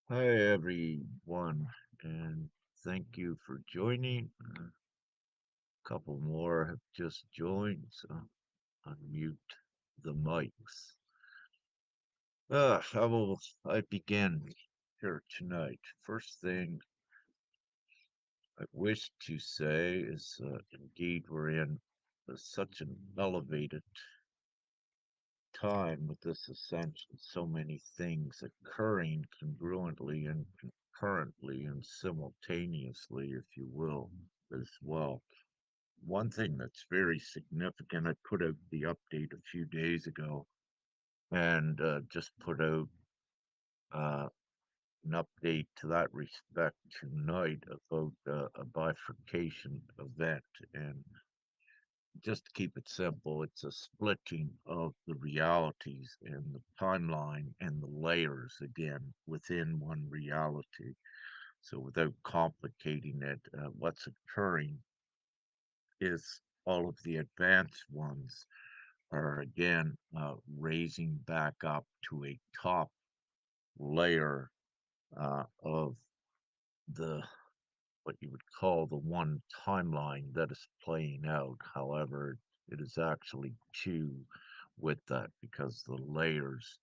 Hi, everyone, and thank you for joining. A couple more have just joined, so unmute the mics. How will I begin here tonight? First thing I wish to say is indeed we're in such an elevated time with this ascension, so many things occurring congruently and concurrently and simultaneously, if you will, as well. One thing that's very significant, I put out the update a few days ago and just put out uh, an update to that respect tonight about a bifurcation event. And just to keep it simple, it's a splitting of the realities and the timeline and the layers again within one reality. So, without complicating it, what's occurring is all of the advanced ones are again raising back up to a top layer of the what you would call the one timeline that is playing out. However, it is actually two with that because the layers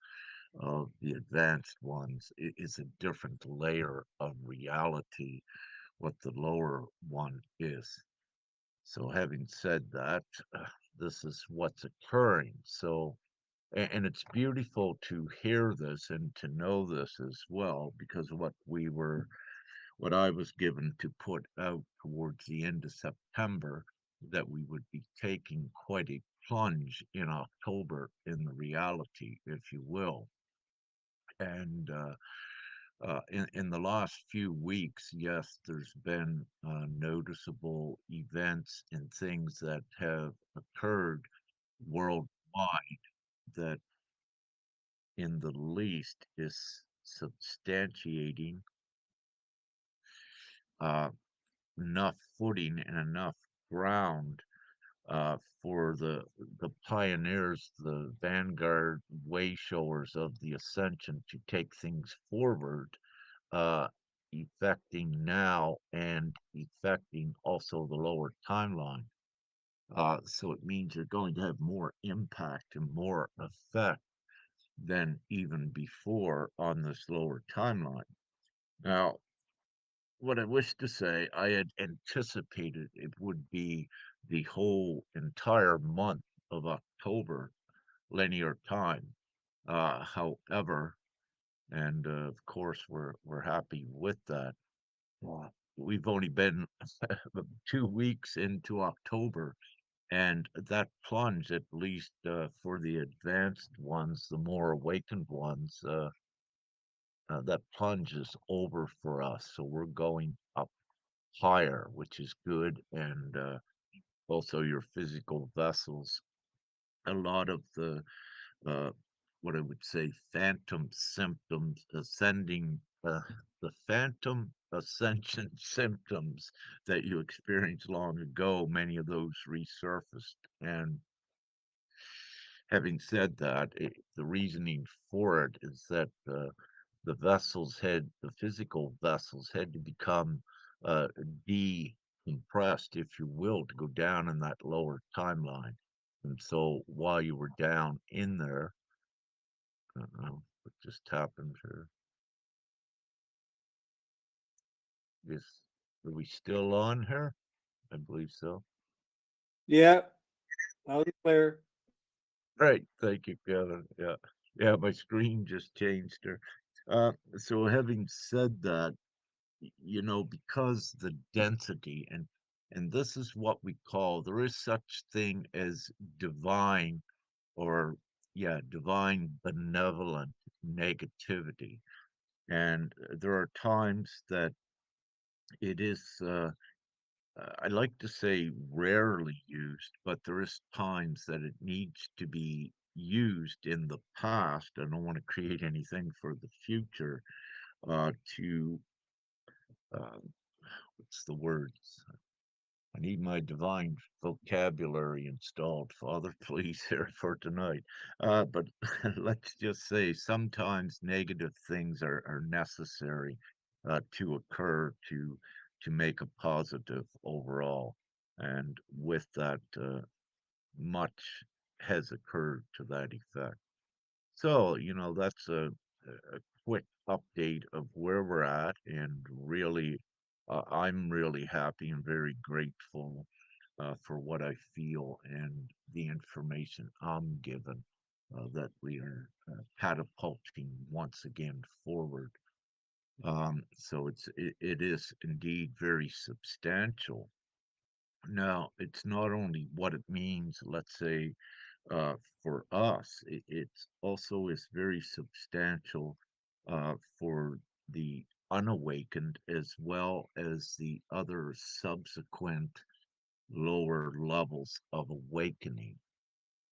of the advanced ones is a different layer of reality, what the lower one is. So, having said that, this is what's occurring. So, and it's beautiful to hear this and to know this as well, because what I was given to put out towards the end of September, that we would be taking quite a plunge in October in the reality, if you will. And in the last few weeks, yes, there's been noticeable events and things that have occurred worldwide that, in the least, is substantiating uh, enough footing and enough ground for the pioneers, the vanguard way showers of the ascension to take things forward, uh, effecting now and effecting also the lower timeline. So it means you're going to have more impact and more effect than even before on this lower timeline. Now, what I wish to say, I had anticipated it would be the whole entire month of October linear time. However, and of course we're happy with that. We've only been 2 weeks into October, and that plunge, at least for the advanced ones, the more awakened ones, that plunge is over for us. So we're going up higher, which is good, and also your physical vessels. A lot of the uh, what I would say phantom symptoms ascending, the phantom ascension symptoms that you experienced long ago, many of those resurfaced. And having said that, the reasoning for it is that the physical vessels had to become uh, decompressed, if you will, to go down in that lower timeline. And so while you were down in there, I don't know what just happened here. Is Are we still on here? I believe so. Yeah, loud and clear. Right. Thank you, Kevin. Yeah. Yeah, my screen just changed here. So having said that, because the density and this is what we call, there is such thing as divine, or yeah, divine benevolent negativity. And there are times that it is I like to say rarely used, but there is times that it needs to be used in the past. I don't want to create anything for the future to what's the words? I need my divine vocabulary installed, Father, please, here for tonight. But let's just say sometimes negative things are necessary to occur to make a positive overall. And with that, much has occurred to that effect. So, that's a quick update of where we're at. And really, I'm really happy and very grateful for what I feel and the information I'm given that we are catapulting once again forward. So it is indeed very substantial. Now, it's not only what it means, let's say, uh, for us, it's also is very substantial for the unawakened as well as the other subsequent lower levels of awakening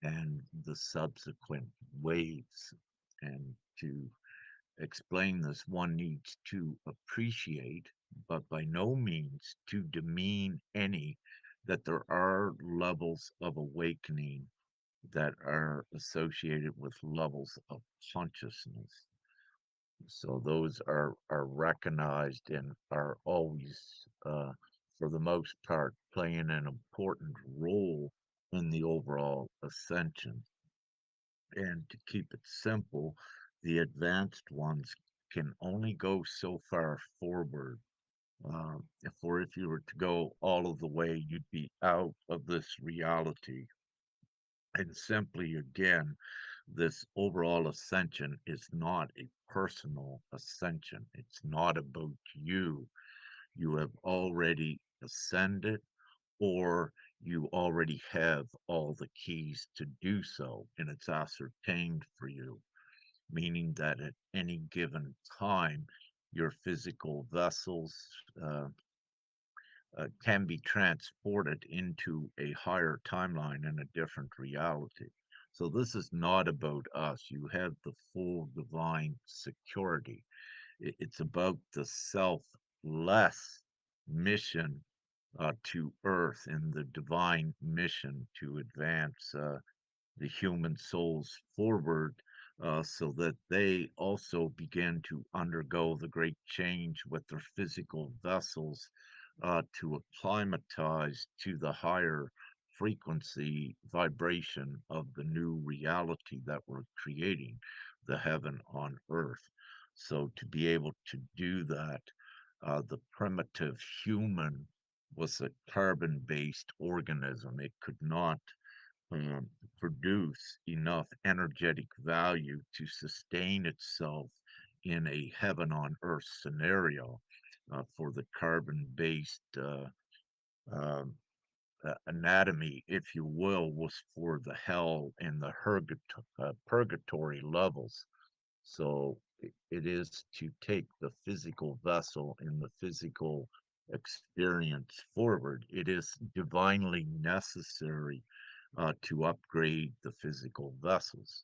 and the subsequent waves. And to explain this, one needs to appreciate, but by no means to demean any, that there are levels of awakening that are associated with levels of consciousness. So those are recognized and are always, for the most part, playing an important role in the overall ascension. And to keep it simple, the advanced ones can only go so far forward. If you were to go all of the way, you'd be out of this reality. And simply again, this overall ascension is not a personal ascension. It's not about you. You have already ascended, or you already have all the keys to do so, and it's ascertained for you, meaning that at any given time, your physical vessels can be transported into a higher timeline and a different reality. So this is not about us. You have the full divine security. It's about the selfless mission to Earth and the divine mission to advance the human souls forward so that they also begin to undergo the great change with their physical vessels to acclimatize to the higher frequency vibration of the new reality that we're creating, the heaven on earth. So, to be able to do that, the primitive human was a carbon based organism. It could not um, produce enough energetic value to sustain itself in a heaven on earth scenario for the carbon based um, anatomy, if you will, was for the hell and the purgatory levels. So it is to take the physical vessel and the physical experience forward. It is divinely necessary to upgrade the physical vessels.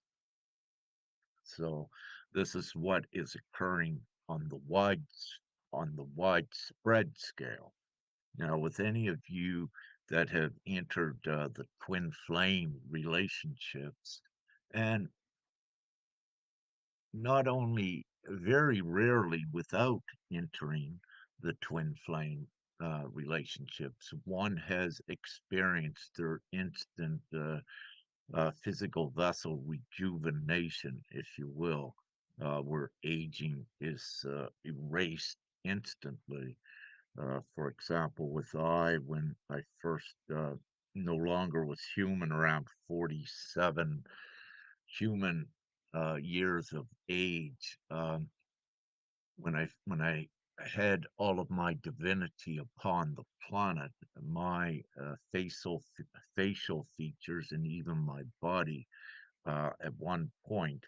So this is what is occurring on the widespread scale. Now, with any of you that have entered the twin flame relationships, and not only very rarely without entering the twin flame relationships, one has experienced their instant physical vessel rejuvenation, if you will, where aging is erased instantly. For example, with I, when I first no longer was human, around 47 human years of age, when I had all of my divinity upon the planet, my facial features and even my body at one point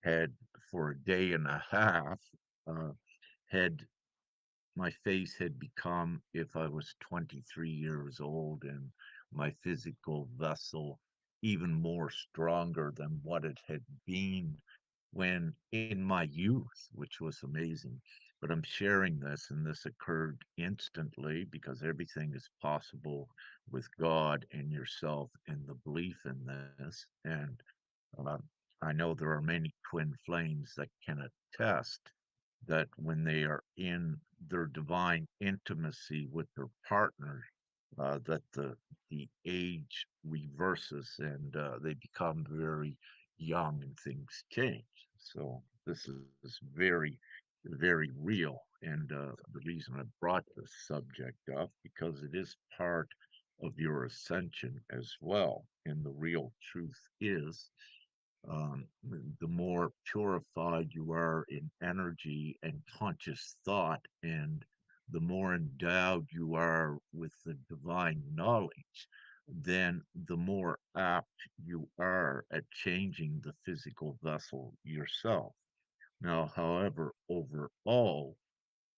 had for a day and a half uh, had my face had become if I was 23 years old and my physical vessel even more stronger than what it had been when in my youth, which was amazing. but I'm sharing this, and this occurred instantly because everything is possible with God and yourself and the belief in this. And uh, I know there are many twin flames that can attest that when they are in their divine intimacy with their partner, that the age reverses and they become very young and things change. So this is very real, and the reason I brought this subject up because it is part of your ascension as well. And the real truth is um, the more purified you are in energy and conscious thought, and the more endowed you are with the divine knowledge, then the more apt you are at changing the physical vessel yourself. Now, however, overall,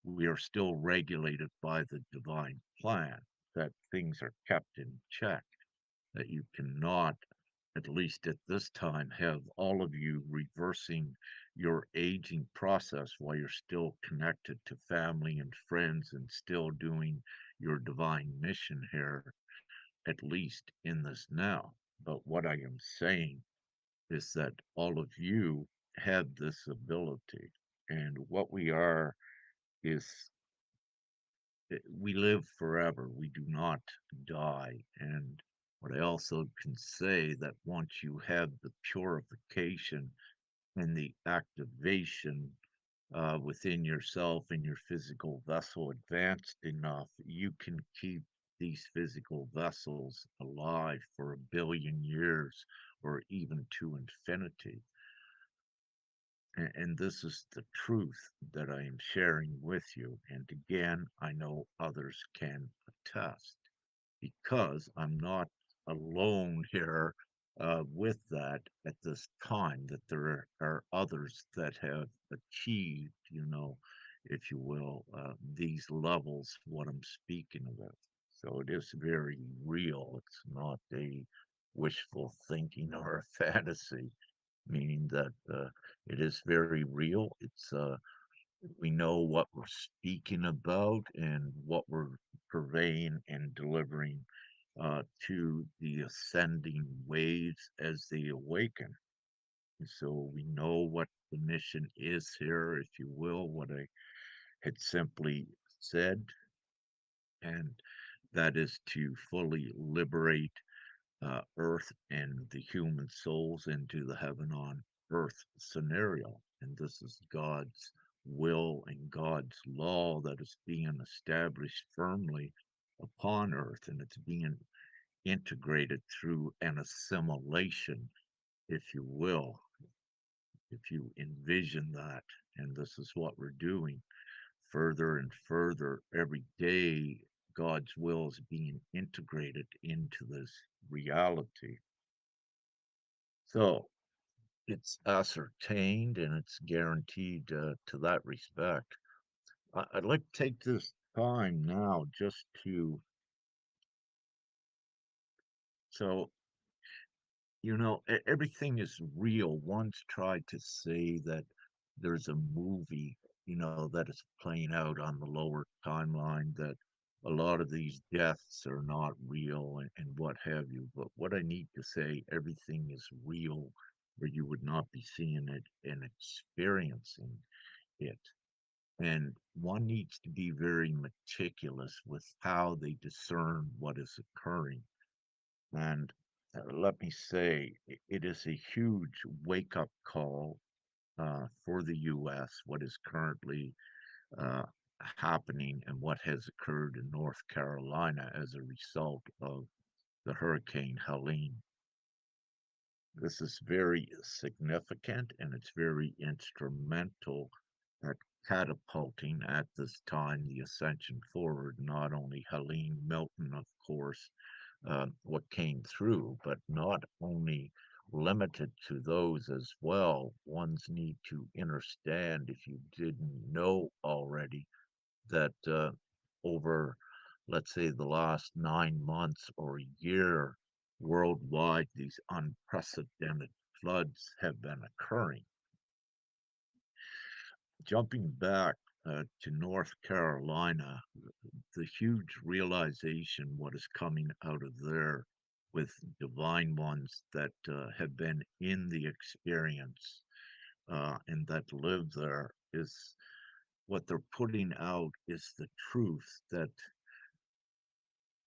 we are still regulated by the divine plan, that things are kept in check, that you cannot, at least at this time, have all of you reversing your aging process while you're still connected to family and friends and still doing your divine mission here, at least in this now. But what I am saying is that all of you have this ability. And what we are is we live forever. We do not die. And what I also can say that once you have the purification and the activation within yourself and your physical vessel advanced enough, you can keep these physical vessels alive for 1 billion years or even to infinity. And this is the truth that I am sharing with you. And again, I know others can attest because I'm not alone here with that at this time, that there are others that have achieved, if you will, these levels, what I'm speaking about. So it is very real. It's not a wishful thinking or a fantasy, meaning that it is very real. We know what we're speaking about and what we're purveying and delivering to the ascending waves as they awaken. So we know what the mission is here, if you will, what I had simply said, and that is to fully liberate Earth and the human souls into the heaven on Earth scenario. And this is God's will and God's law that is being established firmly upon Earth, and it's being integrated through an assimilation, if you will, if you envision that. And this is what we're doing further and further every day. God's will is being integrated into this reality. So it's ascertained and it's guaranteed to that respect. I'd like to take this time now just to, so, everything is real. Once tried to say that there's a movie, that is playing out on the lower timeline, that a lot of these deaths are not real and what have you. But what I need to say, everything is real, or you would not be seeing it and experiencing it. And one needs to be very meticulous with how they discern what is occurring. And let me say, it is a huge wake up call for the U.S., what is currently uh, happening and what has occurred in North Carolina as a result of the Hurricane Helene. This is very significant and it's very instrumental at catapulting at this time the ascension forward. Not only Helene Milton, of course, what came through, but not only limited to those as well. Ones need to understand, if you didn't know already, that over, let's say, the last 9 months or a year worldwide, these unprecedented floods have been occurring. Jumping back to North Carolina, the huge realization what is coming out of there with divine ones that have been in the experience and that live there is what they're putting out is the truth that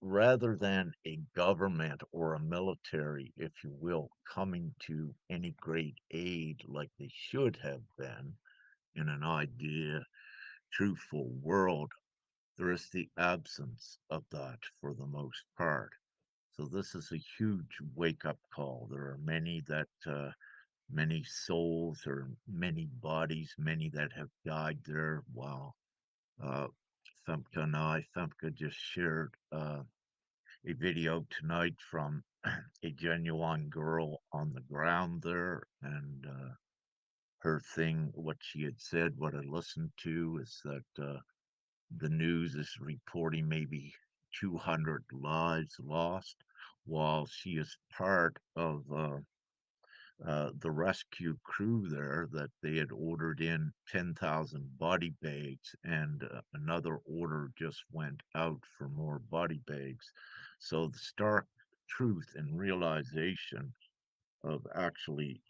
rather than a government or a military, if you will, coming to any great aid like they should have been in an idea, truthful world, there is the absence of that for the most part. So this is a huge wake up call. There are many that, many souls or many bodies, many that have died there. Wow. Uh, Femke and Femke just shared a video tonight from a genuine girl on the ground there. And her thing, what she had said, what I listened to is that the news is reporting maybe 200 lives lost while she is part of the rescue crew there that they had ordered in 10,000 body bags, and another order just went out for more body bags. So the stark truth and realization of actually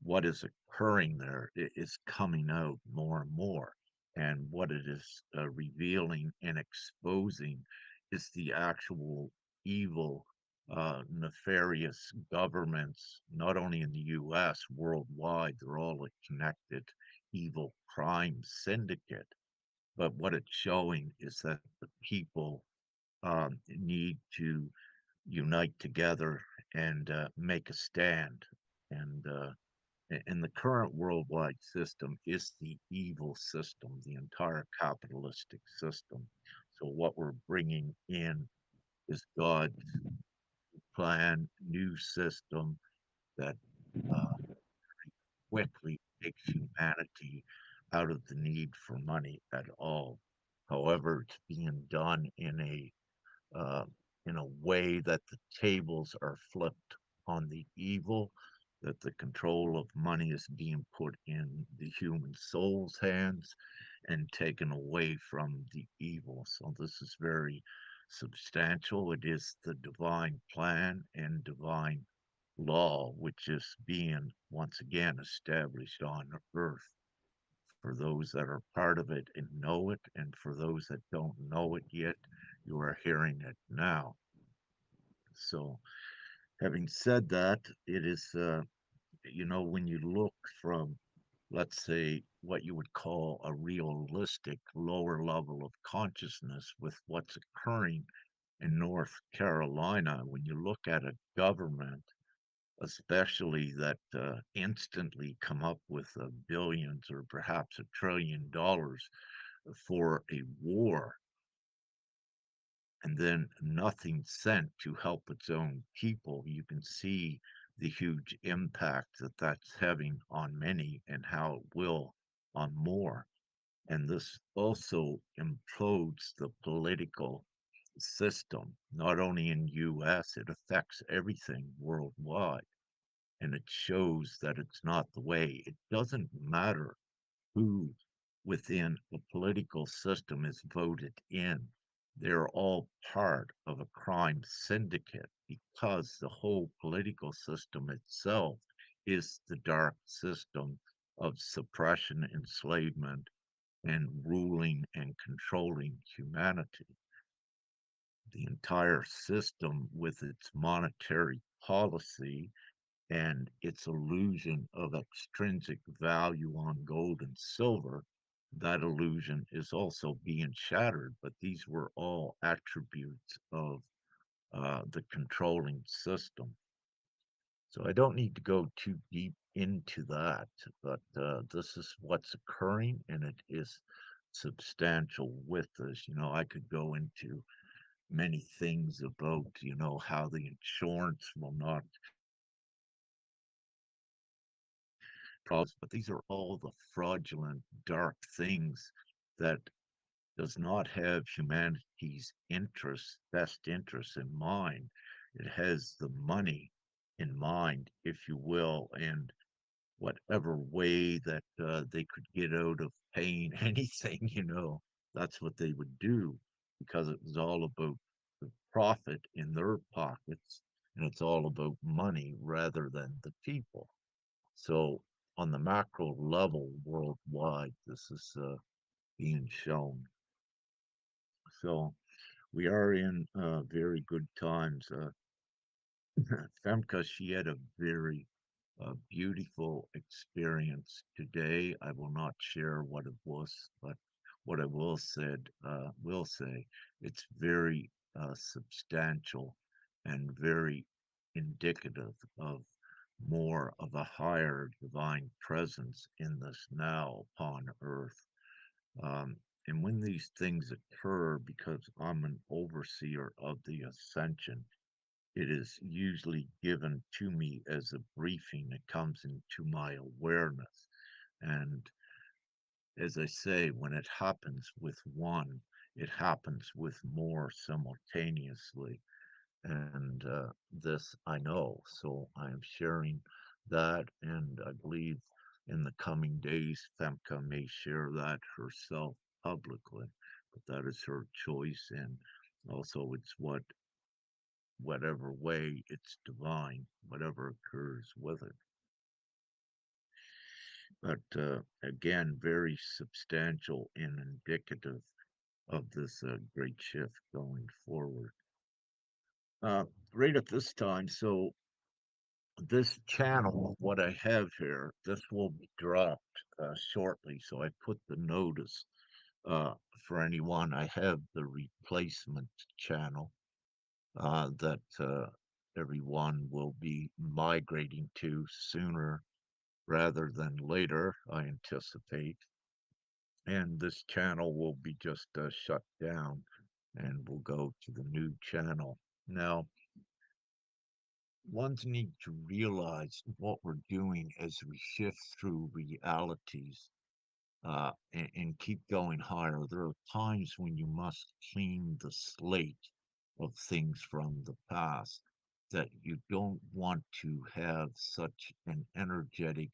what is occurring there is coming out more and more. And what it is revealing and exposing is the actual evil, nefarious governments, not only in the US, worldwide, they're all a connected evil crime syndicate. But what it's showing is that the people need to unite together and make a stand. And and the current worldwide system is the evil system, the entire capitalistic system. So what we're bringing in is God's plan, new system that uh, quickly takes humanity out of the need for money at all. However, it's being done uh, in a way that the tables are flipped on the evil, that the control of money is being put in the human soul's hands and taken away from the evil. So this is very substantial. It is the divine plan and divine law, which is being once again established on earth for those that are part of it and know it, and for those that don't know it yet, you are hearing it now. So, having said that, it is, when you look from, let's say, what you would call a realistic lower level of consciousness with what's occurring in North Carolina, when you look at a government, especially that instantly come up with billions or perhaps $1 trillion for a war, and then nothing sent to help its own people, you can see the huge impact that that's having on many and how it will on more. And this also implodes the political system, not only in US, it affects everything worldwide. And it shows that it's not the way. It doesn't matter who within the political system is voted in. They're all part of a crime syndicate because the whole political system itself is the dark system of suppression, enslavement, and ruling and controlling humanity. The entire system, with its monetary policy, and its illusion of extrinsic value on gold and silver, that illusion is also being shattered. But these were all attributes of the controlling system. So I don't need to go too deep into that, but this is what's occurring, and it is substantial with this. I could go into many things about, how the insurance will not but these are all the fraudulent, dark things that does not have humanity's best interests in mind. It has the money in mind, if you will, and whatever way that they could get out of paying anything, that's what they would do because it was all about the profit in their pockets and it's all about money rather than the people. So, on the macro level worldwide, this is being shown. So, we are in very good times. Femke, she had a very beautiful experience today. I will not share what it was, but what I will say, it's very substantial and very indicative of more of a higher divine presence in this now upon earth. Um, and when these things occur, because I'm an overseer of the ascension, it is usually given to me as a briefing. It comes into my awareness. And as I say, when it happens with one, it happens with more simultaneously. And this I know. So I am sharing that. And I believe in the coming days, Femke may share that herself publicly. But that is her choice. And also, it's whatever way it's divine, whatever occurs with it. But again, very substantial and indicative of this great shift going forward. Uh, right at this time, so this channel, what I have here, this will be dropped shortly. So I put the notice uh, for anyone. I have the replacement channel that everyone will be migrating to sooner rather than later, I anticipate. And this channel will be just shut down and we'll go to the new channel. Now, ones need to realize what we're doing as we shift through realities and keep going higher. There are times when you must clean the slate of things from the past that you don't want to have such an energetic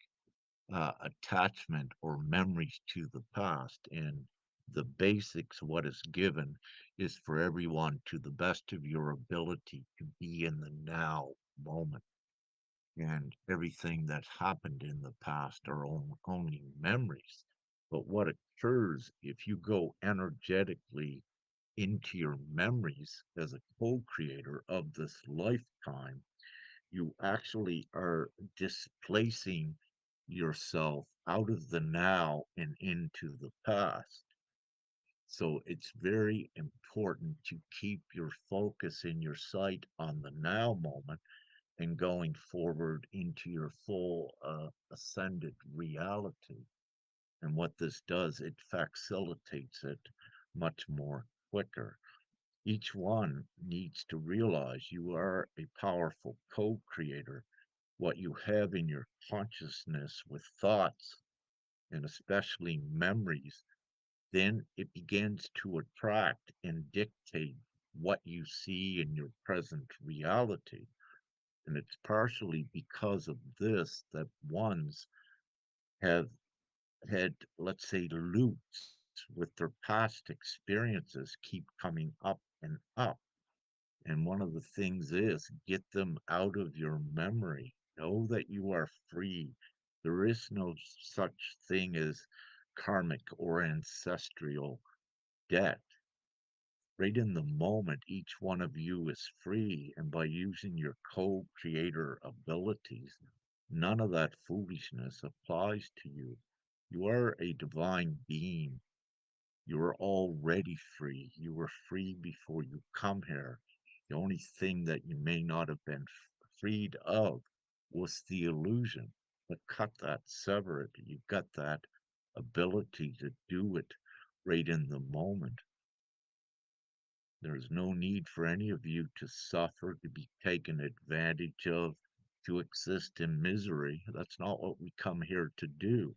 attachment or memories to the past. And the basics, what is given, is for everyone to the best of your ability to be in the now moment. And everything that happened in the past are only memories. But what occurs if you go energetically into your memories as a co creator of this lifetime, you actually are displacing yourself out of the now and into the past. So it's very important to keep your focus in your sight on the now moment and going forward into your full ascended reality. And what this does, it facilitates it much more quicker. Each one needs to realize you are a powerful co creator. What you have in your consciousness with thoughts and especially memories, then it begins to attract and dictate what you see in your present reality. And it's partially because of this that ones have had, let's say, loops with their past experiences keep coming up and up. And one of the things is get them out of your memory. Know that you are free. There is no such thing as karmic or ancestral debt. Right in the moment, each one of you is free. And by using your co creator abilities, none of that foolishness applies to you. You are a divine being. You are already free. You were free before you come here. The only thing that you may not have been freed of was the illusion. But cut that, sever it. You've got that ability to do it right in the moment. There's no need for any of you to suffer, to be taken advantage of, to exist in misery. That's not what we come here to do.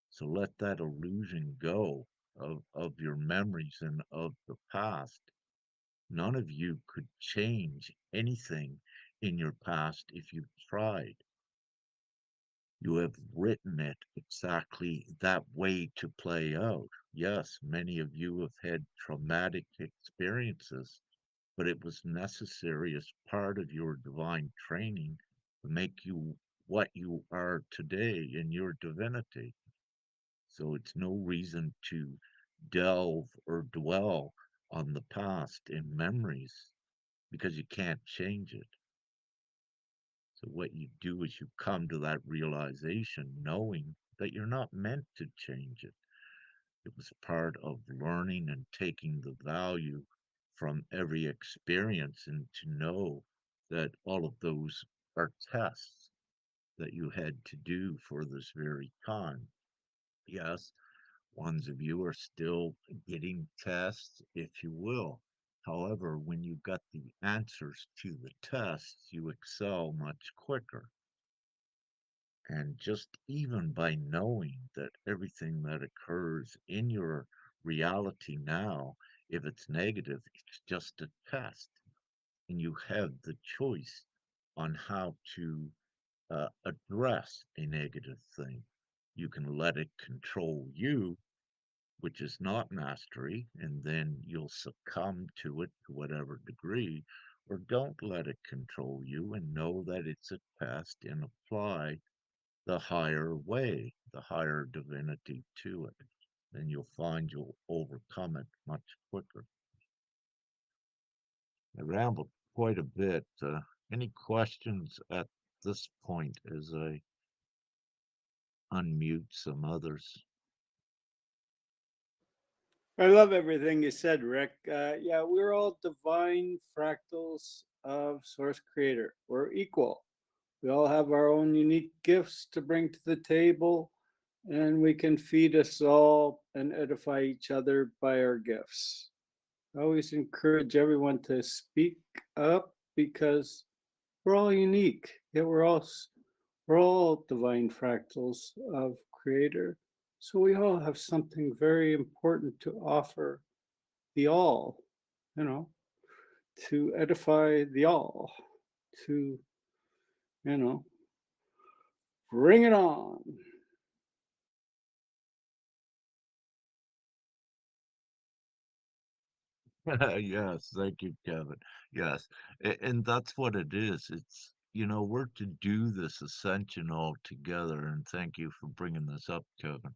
So let that illusion go of your memories and of the past. None of you could change anything in your past if you tried. You have written it exactly that way to play out. Yes, many of you have had traumatic experiences, but it was necessary as part of your divine training to make you what you are today in your divinity. So it's no reason to delve or dwell on the past in memories because you can't change it. So what you do is you come to that realization knowing that you're not meant to change it. It was part of learning and taking the value from every experience and to know that all of those are tests that you had to do for this very time. Yes, ones of you are still getting tests, if you will. However, when you got the answers to the tests, you excel much quicker. And just even by knowing that everything that occurs in your reality now, if it's negative, it's just a test. And you have the choice on how to address a negative thing. You can let it control you, which is not mastery, and then you'll succumb to it to whatever degree, or don't let it control you and know that it's a test and apply the higher way, the higher divinity to it. Then you'll find you'll overcome it much quicker. I rambled quite a bit. Any questions at this point as I unmute some others? I love everything you said, Rick. Yeah, we're all divine fractals of Source Creator. We're equal. We all have our own unique gifts to bring to the table, and we can feed us all and edify each other by our gifts. I always encourage everyone to speak up because we're all unique. Yeah, we're all divine fractals of Creator. So we all have something very important to offer the all, you know, to edify the all, to, you know, bring it on. Yes, thank you, Kevin. Yes, and that's what it is. It's, we're to do this ascension all together, and thank you for bringing this up, Kevin.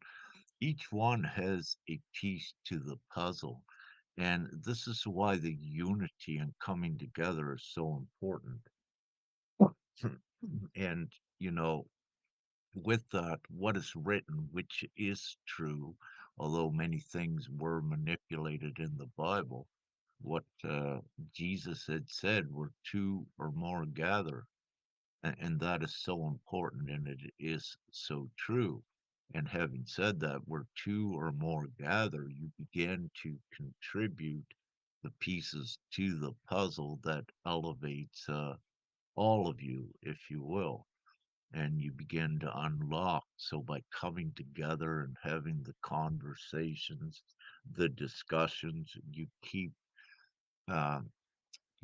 Each one has a piece to the puzzle, and this is why the unity and coming together is so important. And, you know, with that, what is written, which is true, although many things were manipulated in the Bible, what Jesus had said, where two or more gather, and that is so important, and it is so true. And having said that, where two or more gather, you begin to contribute the pieces to the puzzle that elevates all of you, if you will, and you begin to unlock. So by coming together and having the conversations, the discussions, uh,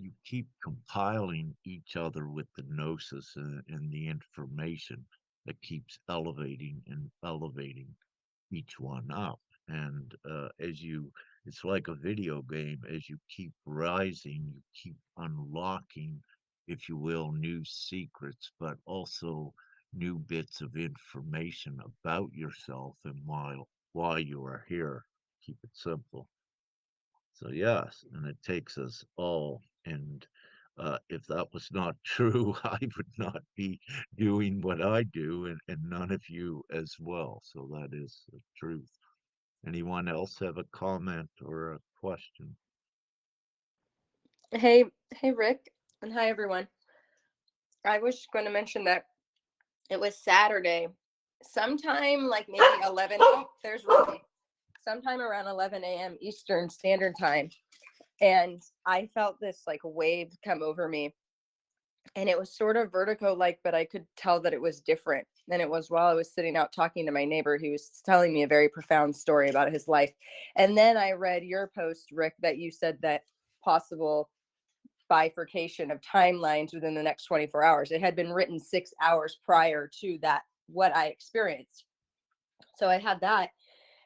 you keep compiling each other with the gnosis and the information that keeps elevating and elevating each one up. And it's like a video game. As you keep rising, you keep unlocking, if you will, new secrets, but also new bits of information about yourself and why you are here. Keep it simple. So yes, and it takes us all. And if that was not true, I would not be doing what I do, and none of you as well. So that is the truth. Anyone else have a comment or a question? Hey, hey, Rick, and hi, everyone. I was going to mention that it was Saturday, sometime like maybe 11. Oh, there's Ruby. Sometime around 11 a.m. Eastern Standard Time. And I felt this like wave come over me. And it was sort of vertigo like, but I could tell that it was different than it was while I was sitting out talking to my neighbor. He was telling me a very profound story about his life. And then I read your post, Rick, that you said that possible bifurcation of timelines within the next 24 hours. It had been written 6 hours prior to that what I experienced. So I had that.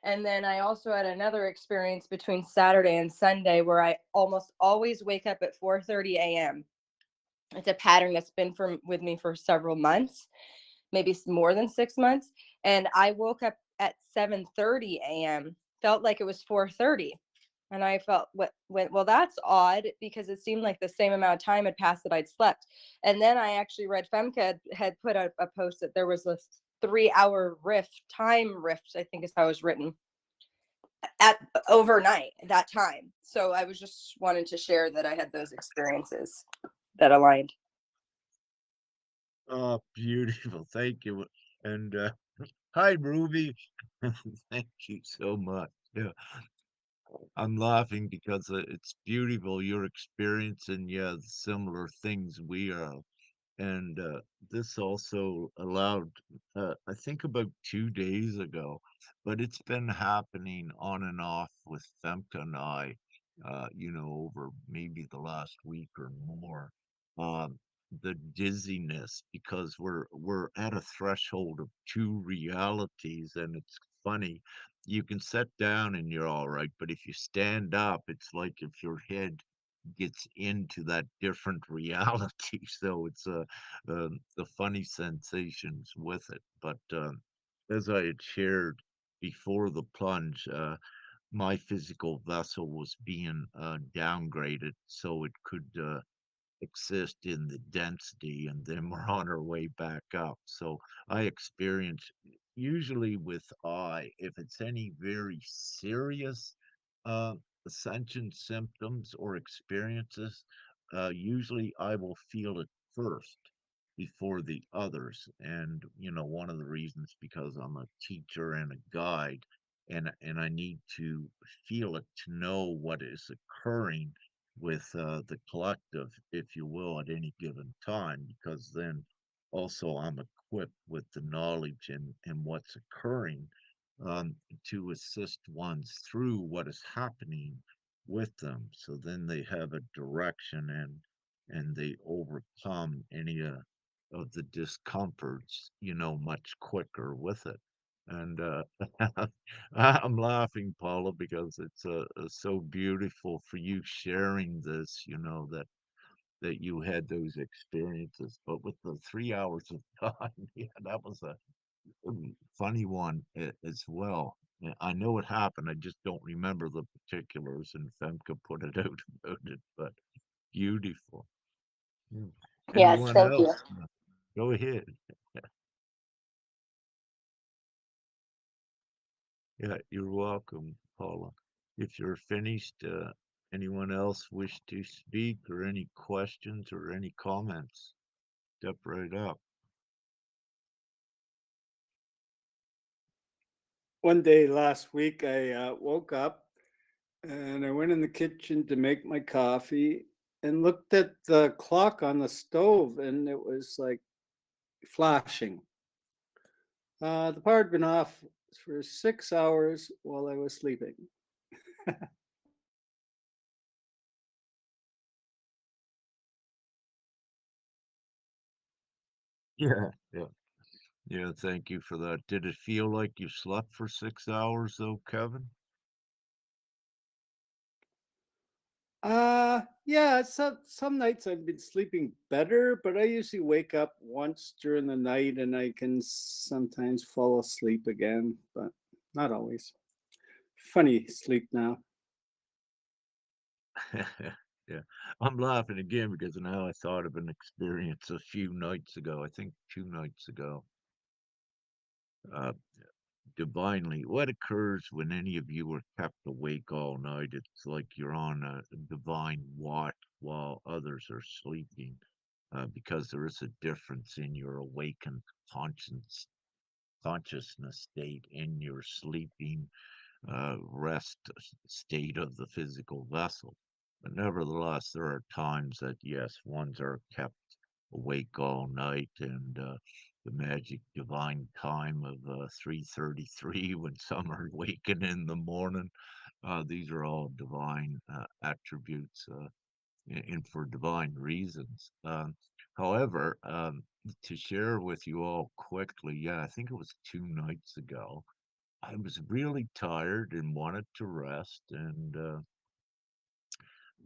And then I also had another experience between Saturday and Sunday where I almost always wake up at 4:30 a.m. It's a pattern that's been with me for several months, maybe more than 6 months. And I woke up at 7:30 a.m. Felt like it was 4:30. And I felt well, that's odd because it seemed like the same amount of time had passed that I'd slept. And then I actually read Femke had put a post that there was a 3 hour rift, time rift, I think is how it was written, at overnight that time. So I was just wanting to share that I had those experiences that aligned. Oh, beautiful. Thank you. And hi, Ruby. Thank you so much. Yeah, I'm laughing because it's beautiful you're experiencing, yeah, similar things we are. And this also allowed, I think about 2 days ago, but it's been happening on and off with Femke and I, over maybe the last week or more. Um, the dizziness, because we're at a threshold of two realities, and it's funny. You can sit down and you're all right, but if you stand up, it's like if your head gets into that different reality. So it's the funny sensations with it. But as I had shared before the plunge, my physical vessel was being downgraded so it could exist in the density, and then we're on our way back up. So I experience, usually with if it's any very serious uh, ascension symptoms or experiences, usually I will feel it first before the others. And one of the reasons, because I'm a teacher and a guide, and I need to feel it to know what is occurring with the collective, if you will, at any given time, because then also I'm equipped with the knowledge and what's occurring, to assist ones through what is happening with them. So then they have a direction, and they overcome any of the discomforts, much quicker with it. And I'm laughing, Paula, because it's so beautiful for you sharing this, that you had those experiences. But with the 3 hours of time, yeah, that was a funny one as well. I know it happened. I just don't remember the particulars, and Femke put it out about it, but beautiful. Hmm. Yes, Anyone thank you. else? Go ahead. Yeah, you're welcome, Paula. If you're finished, anyone else wish to speak, or any questions or any comments? Step right up. One day last week, I woke up and I went in the kitchen to make my coffee and looked at the clock on the stove, and it was like flashing. The power had been off for 6 hours while I was sleeping. Yeah, yeah, yeah. Thank you for that. Did it feel like you slept for 6 hours, though, Kevin? Yeah, some nights I've been sleeping better, but I usually wake up once during the night and I can sometimes fall asleep again, but not always. Funny sleep now. Yeah, I'm laughing again because now I thought of an experience a few nights ago. I think 2 nights ago. Uh, Divinely, what occurs when any of you are kept awake all night? It's like you're on a divine watch while others are sleeping, because there is a difference in your awakened consciousness state and your sleeping rest state of the physical vessel. But nevertheless, there are times that, yes, ones are kept awake all night, and the magic divine time of 3:33 when some are waking in the morning. These are all divine attributes, and for divine reasons. However, to share with you all quickly, yeah, I think it was 2 nights ago. I was really tired and wanted to rest, and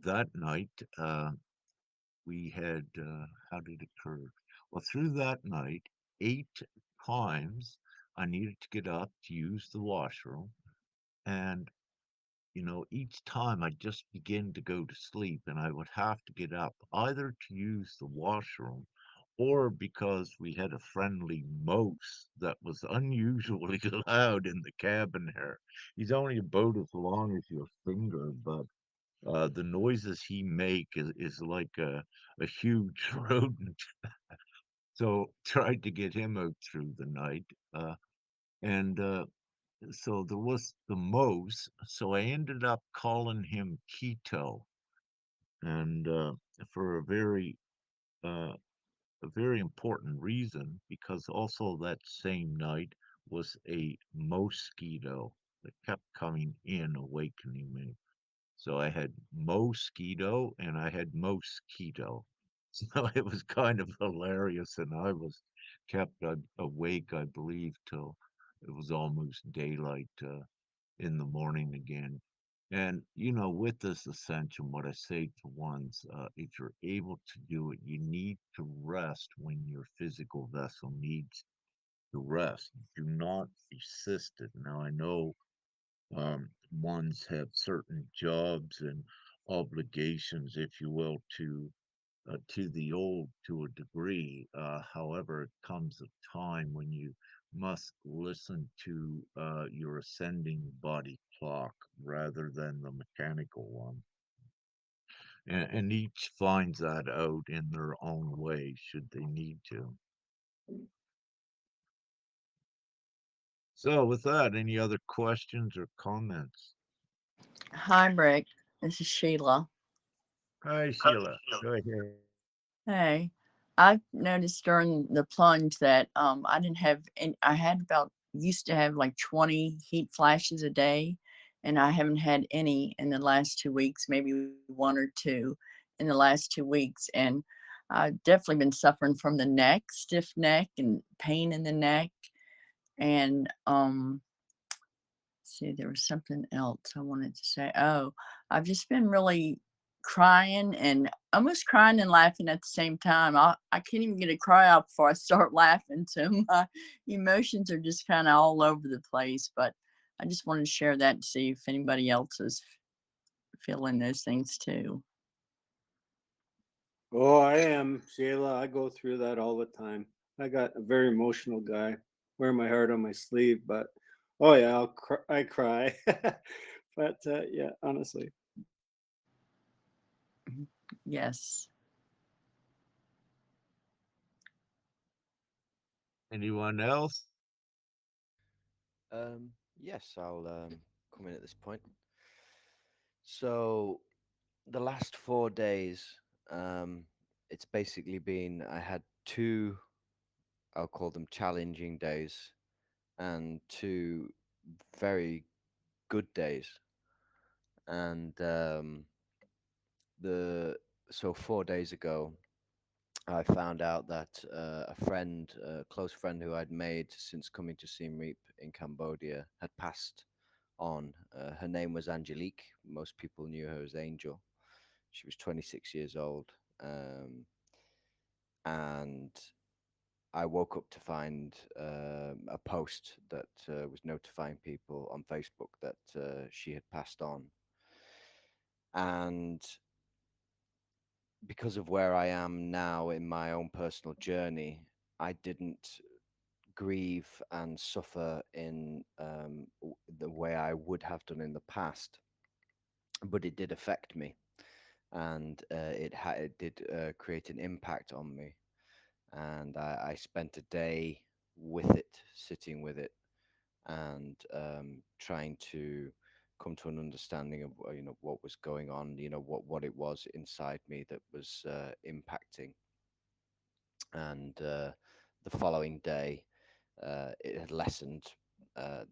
that night we had how did it occur? Well, through that night, 8 times I needed to get up to use the washroom, and each time I just begin to go to sleep and I would have to get up either to use the washroom or because we had a friendly mouse that was unusually loud in the cabin here. He's only about as long as your finger, but the noises he make is like a huge rodent. So tried to get him out through the night. And so there was the mouse, so I ended up calling him Keto, and for uh, a very important reason, because also that same night was a mosquito that kept coming in, awakening me. So I had mosquito and I had mosquito. So it was kind of hilarious, and I was kept awake, I believe, till it was almost daylight. In the morning again. And, with this ascension, what I say to ones, if you're able to do it, you need to rest when your physical vessel needs to rest. Do not resist it. Now, I know ones have certain jobs and obligations, if you will, to the old to a degree. However, it comes a time when you must listen to your ascending body clock rather than the mechanical one. And each finds that out in their own way, should they need to. So, with that, any other questions or comments? Hi, Rick. This is Sheila. Hi, Sheila. Go ahead. Hey, I noticed during the plunge that I didn't have, and I had about used to have like 20 heat flashes a day, and I haven't had any in the last 2 weeks, maybe one or two in the last 2 weeks, and I've definitely been suffering from the neck, stiff neck, and pain in the neck, and see, there was something else I wanted to say. Oh, I've just been really crying and almost crying and laughing at the same time. I can't even get a cry out before I start laughing. So my emotions are just kind of all over the place. But I just wanted to share that to see if anybody else is feeling those things too. Oh, I am, Sheila. I go through that all the time. I got a very emotional guy. Wear my heart on my sleeve, but oh yeah, I cry. But yeah, honestly. Mhm. Yes. Anyone else? Yes, I'll come in at this point. So the last 4 days, um, it's basically been I had two, I'll call them challenging days, and two very good days. And the so 4 days ago, I found out that a friend, a close friend who I'd made since coming to Siem Reap in Cambodia, had passed on. Her name was Angelique. Most people knew her as Angel. She was 26 years old. And I woke up to find a post that was notifying people on Facebook that she had passed on. And because of where I am now in my own personal journey, I didn't grieve and suffer in the way I would have done in the past, but it did affect me, and it did create an impact on me, and I spent a day with it, sitting with it, and trying to come to an understanding of what was going on, what it was inside me that was impacting, and the following day it had lessened.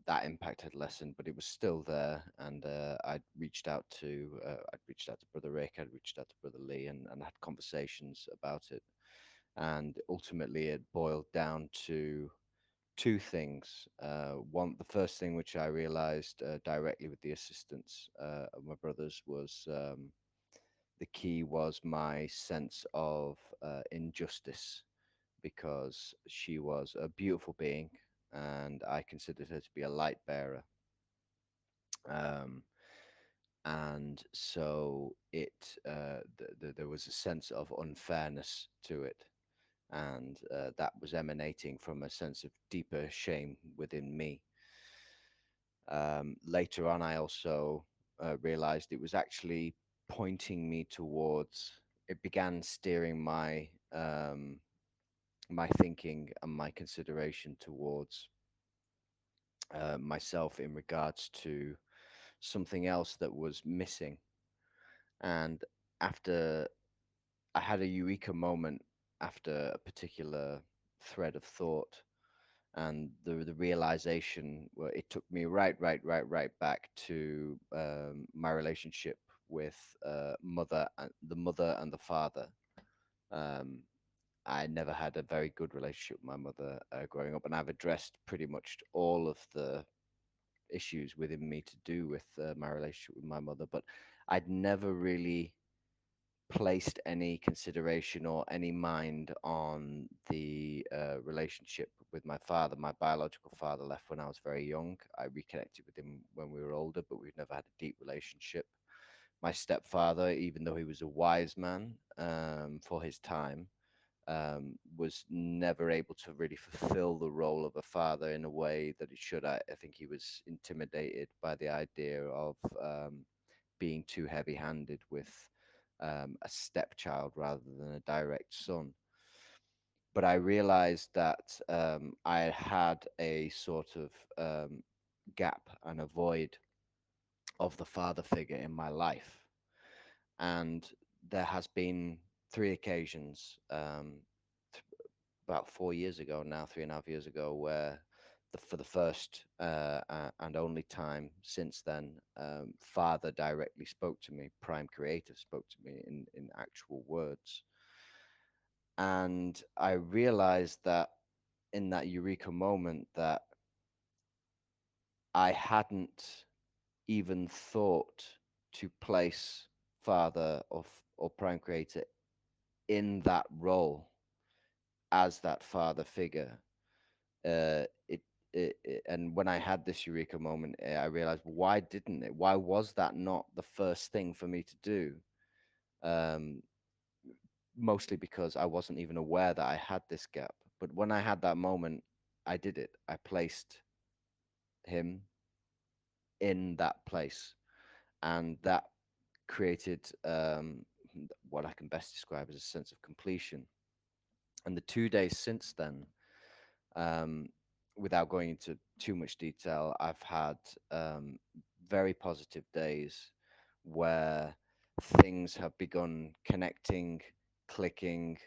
That impact had lessened, but it was still there. And I'd reached out to Brother Rick, I'd reached out to Brother Lee, and had conversations about it. And ultimately, it boiled down to two things. One, the first thing which I realized directly with the assistance of my brothers was the key was my sense of injustice, because she was a beautiful being and I considered her to be a light bearer. Um, and so there was a sense of unfairness to it, and that was emanating from a sense of deeper shame within me. Later on, I also realized it was actually pointing me towards. It began steering my thinking and my consideration towards myself in regards to something else that was missing. And after I had a eureka moment after a particular thread of thought, and the realization, well, it took me right back to my relationship with the mother and the father. Um, I never had a very good relationship with my mother growing up, and I've addressed pretty much all of the issues within me to do with my relationship with my mother, but I'd never really placed any consideration or any mind on the relationship with my father. My biological father left when I was very young. I reconnected with him when we were older, but we've never had a deep relationship. My stepfather, even though he was a wise man for his time, was never able to really fulfill the role of a father in a way that he should. I think he was intimidated by the idea of being too heavy handed with a stepchild rather than a direct son. But I realized that I had a sort of gap and a void of the father figure in my life. And there has been three occasions, about 4 years ago now, 3.5 years ago, where for the first and only time since then, Father directly spoke to me, Prime Creator spoke to me in actual words. And I realized that in that eureka moment that I hadn't even thought to place Father or Prime Creator in that role as that father figure. uh, it, and when I had this eureka moment, I realized, why didn't it? Why was that not the first thing for me to do? Um, Mostly because I wasn't even aware that I had this gap. But when I had that moment, I did it. I placed him in that place, and that created what I can best describe as a sense of completion. And the 2 days since then, Um, without going into too much detail, I've had very positive days where things have begun connecting, clicking,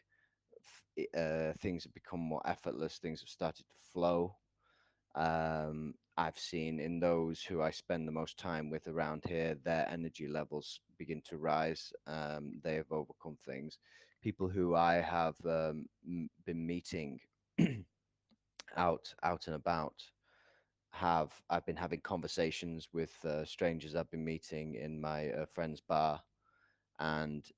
things have become more effortless, things have started to flow. I've seen in those who I spend the most time with around here, their energy levels begin to rise. They have overcome things. People who I have been meeting out and about, have I've been having conversations with strangers I've been meeting in my friend's bar, and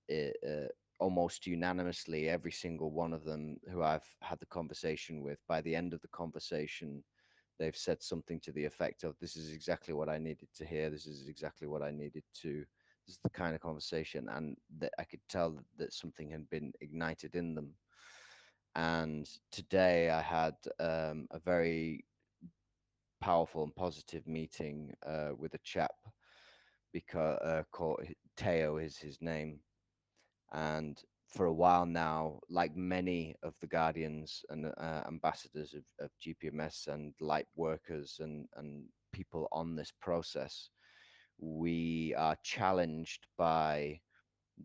almost unanimously, every single one of them who I've had the conversation with, by the end of the conversation, they've said something to the effect of, "This is exactly what I needed to hear. This is exactly what I needed to." This is the kind of conversation, and that I could tell that something had been ignited in them. And today I had a very powerful and positive meeting with a chap, because called Teo is his name. And for a while now, like many of the guardians and ambassadors of GPMS and light workers and people on this process, we are challenged by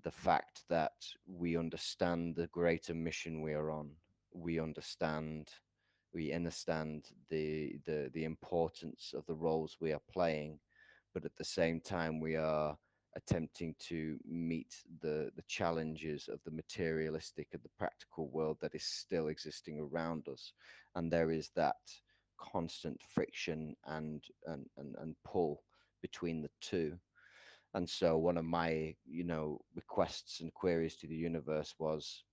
the fact that we understand the greater mission we are on. We understand, we understand the importance of the roles we are playing, but at the same time, we are attempting to meet the challenges of the materialistic and the practical world that is still existing around us. And there is that constant friction and pull between the two. And so one of my, requests and queries to the universe was,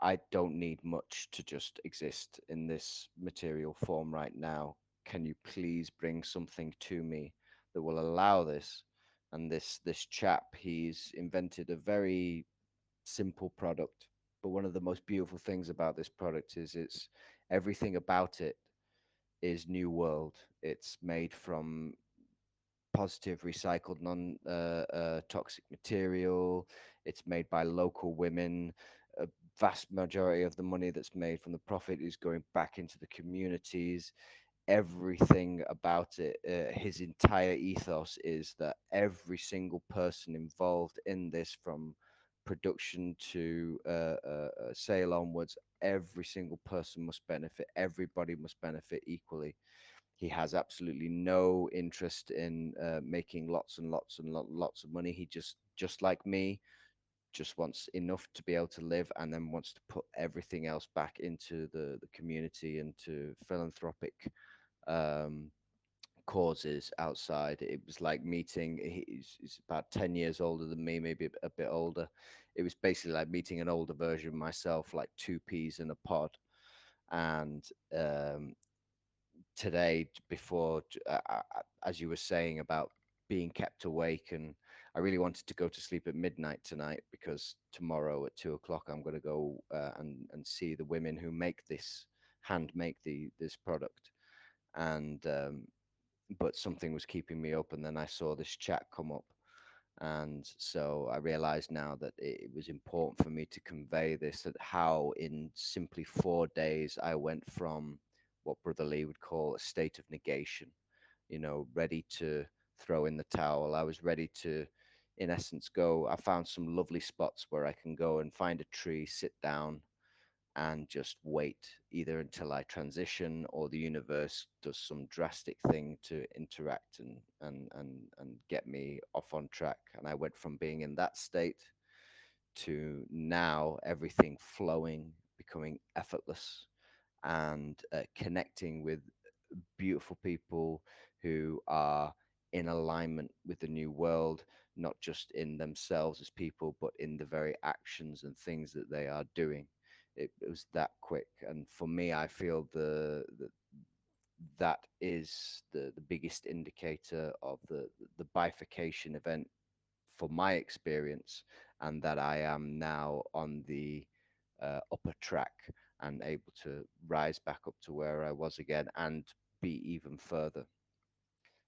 I don't need much to just exist in this material form right now. Can you please bring something to me that will allow this? And this chap, he's invented a very simple product, but one of the most beautiful things about this product is it's everything about it is new world. It's made from positive recycled non toxic material. It's made by local women. A vast majority of the money that's made from the profit is going back into the communities. Everything about it, his entire ethos is that every single person involved in this, from production to sale onwards, every single person must benefit. Everybody must benefit equally. He has absolutely no interest in making lots and lots and lots of money. He just like me, just wants enough to be able to live, and then wants to put everything else back into the community and to philanthropic um, causes outside. It was like meeting, he's about 10 years older than me, maybe a bit older. It was basically like meeting an older version of myself, like two peas in a pod. And um, today, before, as you were saying about being kept awake, and I really wanted to go to sleep at midnight tonight, because tomorrow at 2 o'clock I'm going to go and see the women who make this, hand make this product. And but something was keeping me up, and then I saw this chat come up, and so I realized now that it was important for me to convey this, that how in simply 4 days I went from what Brother Lee would call a state of negation, ready to throw in the towel. I was ready to, in essence, go. I found some lovely spots where I can go and find a tree, sit down, and just wait, either until I transition or the universe does some drastic thing to interact and get me off on track. And I went from being in that state to now everything flowing, becoming effortless, and connecting with beautiful people who are in alignment with the new world, not just in themselves as people, but in the very actions and things that they are doing. It was that quick, and for me, I feel that is the biggest indicator of the bifurcation event for my experience, and that I am now on the upper track and able to rise back up to where I was again and be even further.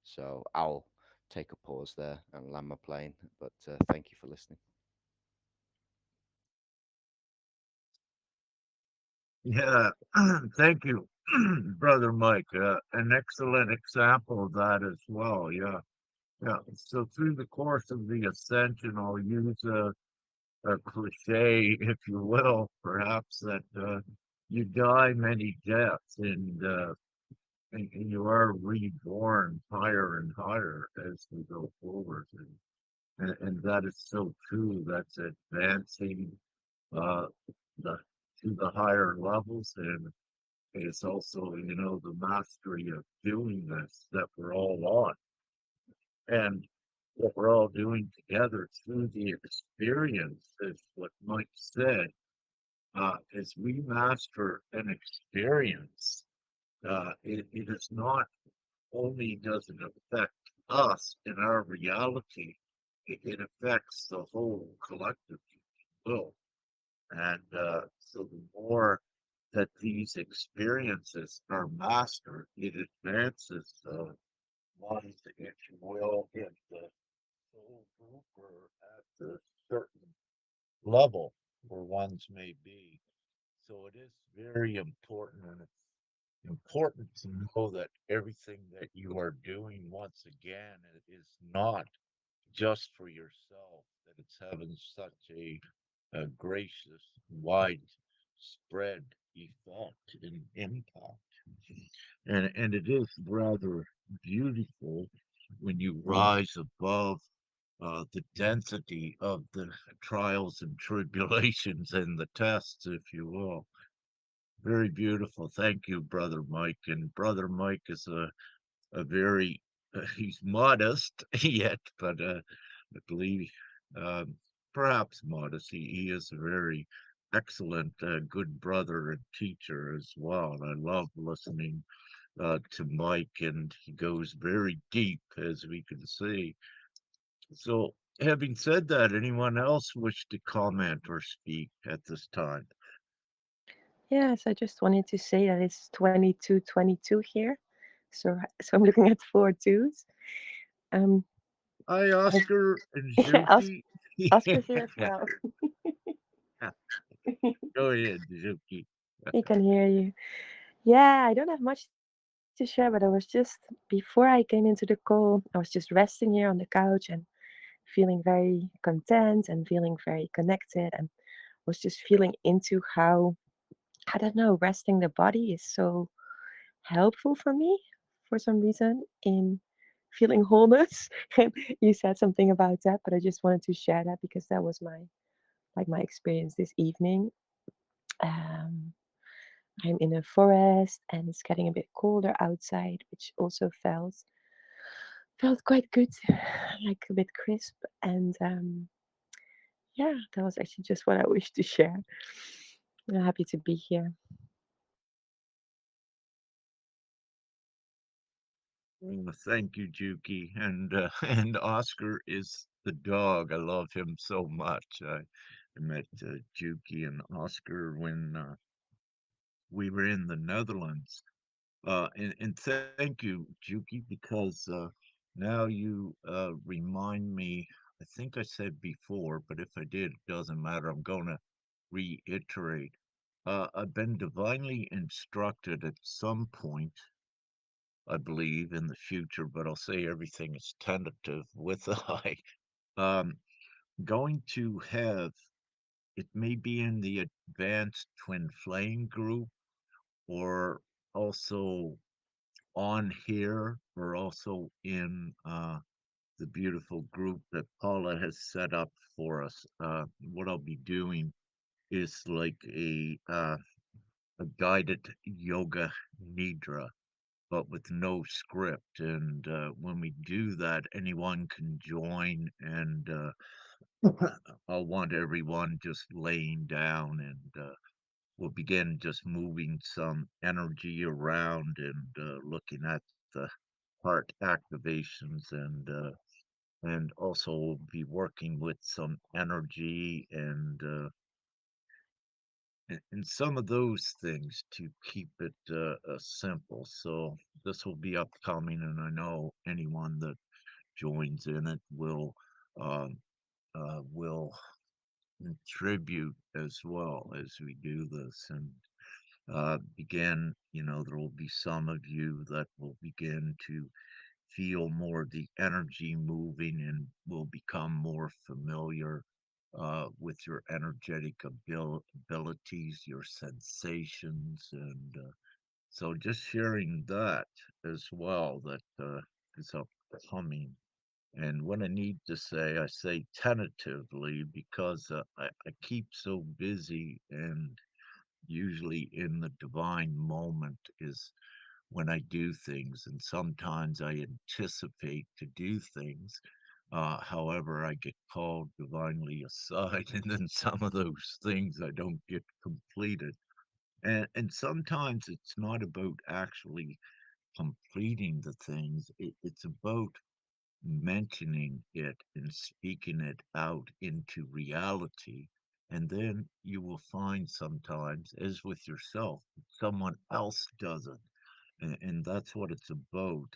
So I'll take a pause there and land my plane, but thank you for listening. Yeah, thank you, Brother Mike. An excellent example of that as well. Yeah, yeah. So through the course of the ascension, I'll use a cliche, if you will, perhaps, that you die many deaths, and you are reborn higher and higher as we go forward. And that is so true. That's advancing uh, the, to the higher levels. And it's also, the mastery of doing this that we're all on. And what we're all doing together through the experience is what Mike said. As we master an experience, it is not only does it affect us in our reality, it affects the whole collective, if you will. And so the more that these experiences are mastered, it advances one, if you will, in the soul group or at the certain level where ones may be. So it is very important, and it's important to know that everything that you are doing, once again, it is not just for yourself, that it's having such a gracious, widespread effect and impact. And it is rather beautiful when you rise above the density of the trials and tribulations and the tests, if you will. Very beautiful. Thank you, Brother Mike. And Brother Mike is a very, he's modest yet, but I believe um, perhaps modest. He is a very excellent, good brother and teacher as well. And I love listening to Mike, and he goes very deep, as we can see. So, having said that, anyone else wish to comment or speak at this time? Yes, I just wanted to say that it's 22:22 here. So I'm looking at four twos. Um, Hi, I- Oscar and yeah, Zuki. Oscar's here as well. Go ahead, Zuki. He can hear you. Yeah, I don't have much to share, but I was just, before I came into the call, I was just resting here on the couch and feeling very content and feeling very connected, and was just feeling into how, I don't know, resting the body is so helpful for me for some reason in feeling wholeness. And you said something about that, but I just wanted to share that because that was my, like, my experience this evening. Um, I'm in a forest and it's getting a bit colder outside, which also felt quite good, like a bit crisp. And yeah, that was actually just what I wished to share. I'm happy to be here. Thank you, Juki. And and Oscar is the dog. I love him so much. I met Juki and Oscar when we were in the Netherlands. And thank you, Juki, because now you remind me. I think I said before, but if I did, it doesn't matter. I'm going to reiterate. I've been divinely instructed at some point, I believe, in the future, but I'll say everything is tentative with I. Um, going to have, it may be in the advanced twin flame group or also on here or also in the beautiful group that Paula has set up for us. What I'll be doing is like a guided yoga nidra, but with no script. And when we do that, anyone can join. And I'll want everyone just laying down, and we'll begin just moving some energy around and looking at the heart activations, and also we'll be working with some energy and some of those things to keep it simple. So this will be upcoming, and I know anyone that joins in it um, will contribute as well as we do this and begin. You know, there will be some of you that will begin to feel more of the energy moving and will become more familiar with your energetic abilities, your sensations, and so just sharing that as well that is upcoming. And what I need to say, I say tentatively because I keep so busy, and usually in the divine moment is when I do things, and sometimes I anticipate to do things. However, I get called divinely aside, and then some of those things I don't get completed. And sometimes it's not about actually completing the things, it's about mentioning it and speaking it out into reality. And then you will find sometimes, as with yourself, someone else does it, and that's what it's about,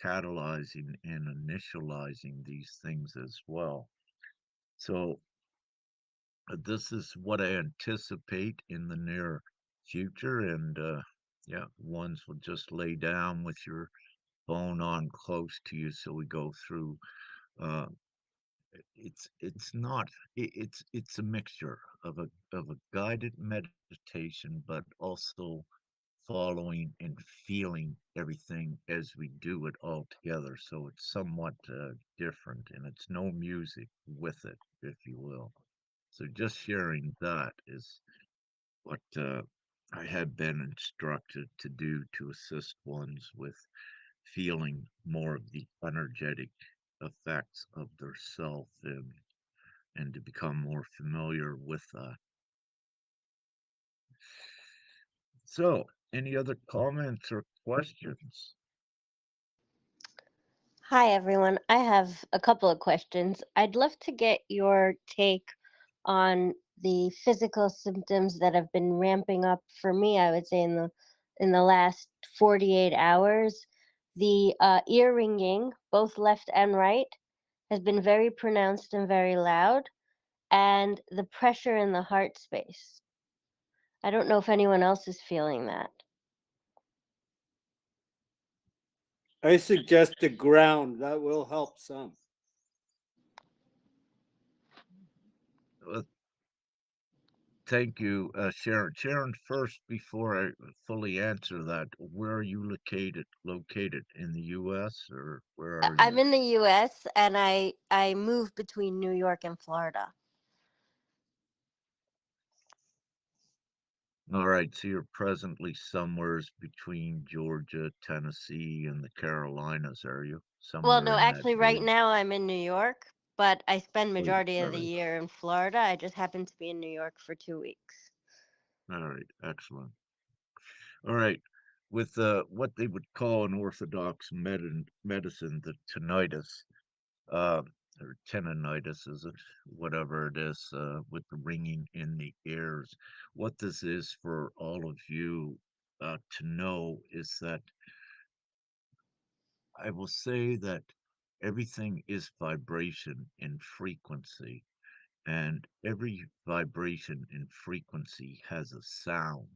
catalyzing and initializing these things as well. So this is what I anticipate in the near future, and yeah, ones will just lay down with your phone on close to you, so we go through. Uh, it's not it's a mixture of a guided meditation, but also following and feeling everything as we do it all together. So it's somewhat different, and it's no music with it, if you will. So just sharing that is what I have been instructed to do to assist ones with feeling more of the energetic effects of their self and to become more familiar with that. So, any other comments or questions? Hi, everyone. I have a couple of questions. I'd love to get your take on the physical symptoms that have been ramping up for me, I would say in the last 48 hours. The ear ringing, both left and right, has been very pronounced and very loud, and the pressure in the heart space. I don't know if anyone else is feeling that. I suggest the ground. That will help some. Uh, Thank you, Sharon. Sharon, first, before I fully answer that, where are you located? Located in the U.S. or where are I'm you? in the US and I move between New York and Florida. All right, so you're presently somewheres between Georgia, Tennessee, and the Carolinas, are you? Well, Somewhere no, in that actually right region. now I'm in New York, but I spend majority All of the right, year in Florida. I just happen to be in New York for 2 weeks. all right, excellent. All right, with what they would call in Orthodox medicine, the tinnitus, uh, or tendonitis, is it? Whatever it is, with the ringing in the ears. What this is for all of you to know is that I will say that everything is vibration and frequency, and every vibration and frequency has a sound.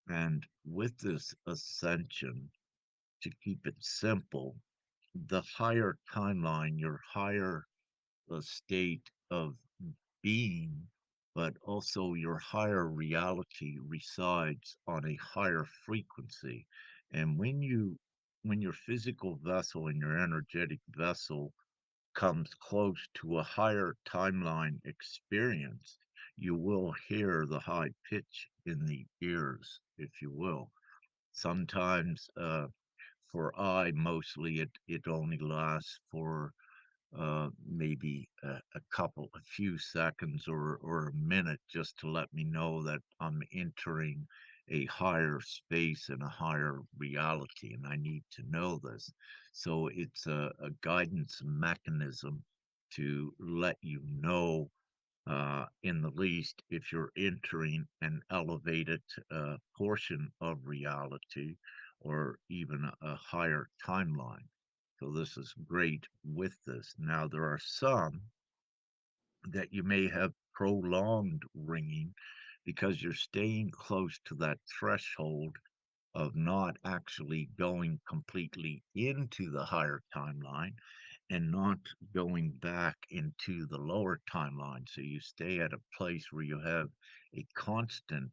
And with this ascension, to keep it simple, the higher timeline, your higher state of being, but also your higher reality resides on a higher frequency. And when your physical vessel and your energetic vessel comes close to a higher timeline experience, you will hear the high pitch in the ears, if you will. Sometimes, for I, mostly it only lasts for maybe a few seconds or a minute just to let me know that I'm entering a higher space and a higher reality, and I need to know this. So it's a guidance mechanism to let you know, in the least, if you're entering an elevated portion of reality or even a higher timeline. So this is great with this. Now, there are some that you may have prolonged ringing because you're staying close to that threshold of not actually going completely into the higher timeline and not going back into the lower timeline. So you stay at a place where you have a constant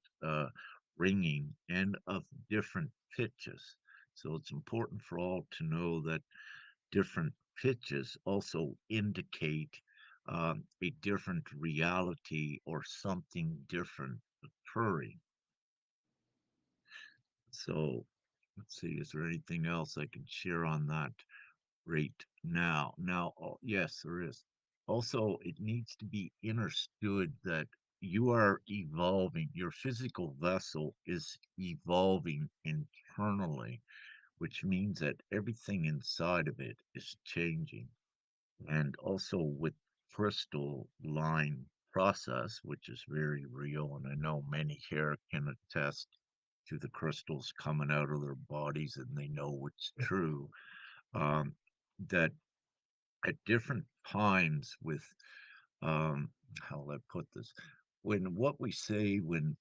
ringing and of different pitches. So it's important for all to know that different pitches also indicate a different reality or something different occurring. So let's see, is there anything else I can share on that right now? Now, yes, there is. Also, it needs to be understood that you are evolving. Your physical vessel is evolving internally, which means that everything inside of it is changing. And also with crystalline process, which is very real, and I know many here can attest to the crystals coming out of their bodies, and they know it's true. Um, that at different times with how will I put this? When what we say when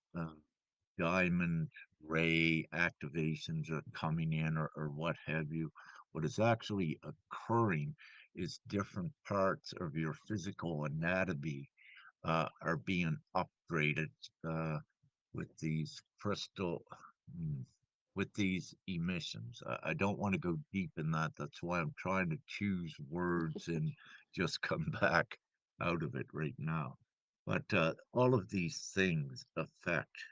diamond ray activations are coming in or what have you, what is actually occurring is different parts of your physical anatomy are being upgraded with these crystal mm, with these emissions. I don't want to go deep in that. That's why I'm trying to choose words and just come back out of it right now. But all of these things affect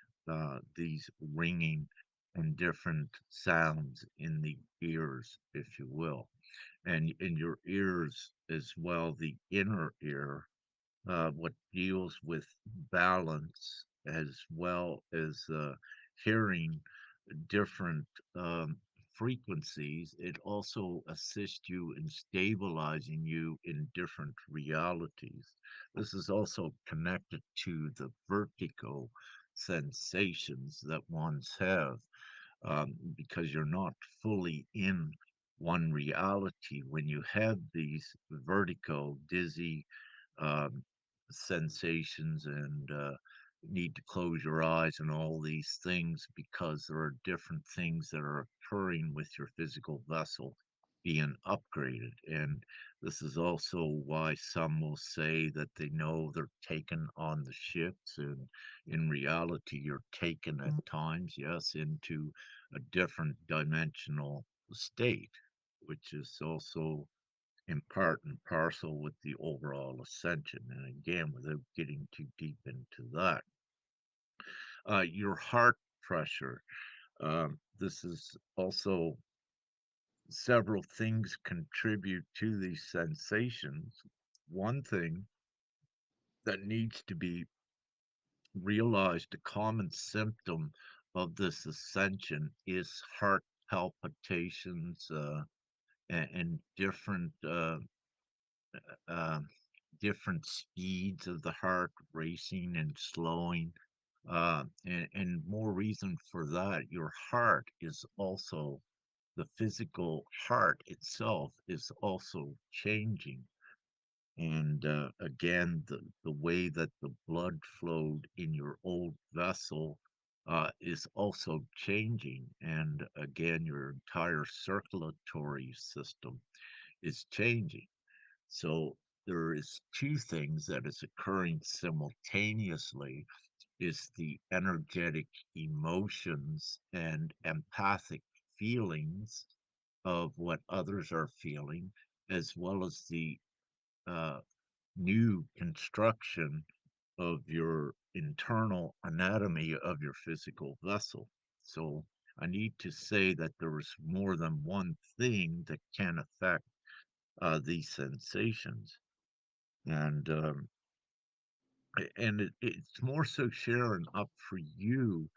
these ringing and different sounds in the ears, if you will, and in your ears as well, the inner ear, what deals with balance as well as hearing different um, frequencies. It also assists you in stabilizing you in different realities. This is also connected to the vertigo sensations that ones have, because you're not fully in one reality when you have these vertigo, dizzy um, sensations, and need to close your eyes and all these things because there are different things that are occurring with your physical vessel being upgraded. And this is also why some will say that they know they're taken on the ships, and in reality, you're taken at times, yes, into a different dimensional state, which is also in part and parcel with the overall ascension. And again, without getting too deep into that, your heart pressure. This is also several things contribute to these sensations. One thing that needs to be realized, a common symptom of this ascension is heart palpitations, and uh, different speeds of the heart racing and slowing. And more reason for that, your heart is also, the physical heart itself is also changing. And again, the way that the blood flowed in your old vessel is also changing. And again, your entire circulatory system is changing. So there is two things that is occurring simultaneously, is the energetic emotions and empathic feelings of what others are feeling, as well as the uh, new construction of your internal anatomy of your physical vessel. So I need to say that there is more than one thing that can affect these sensations. And it's more so, Sharon, up for you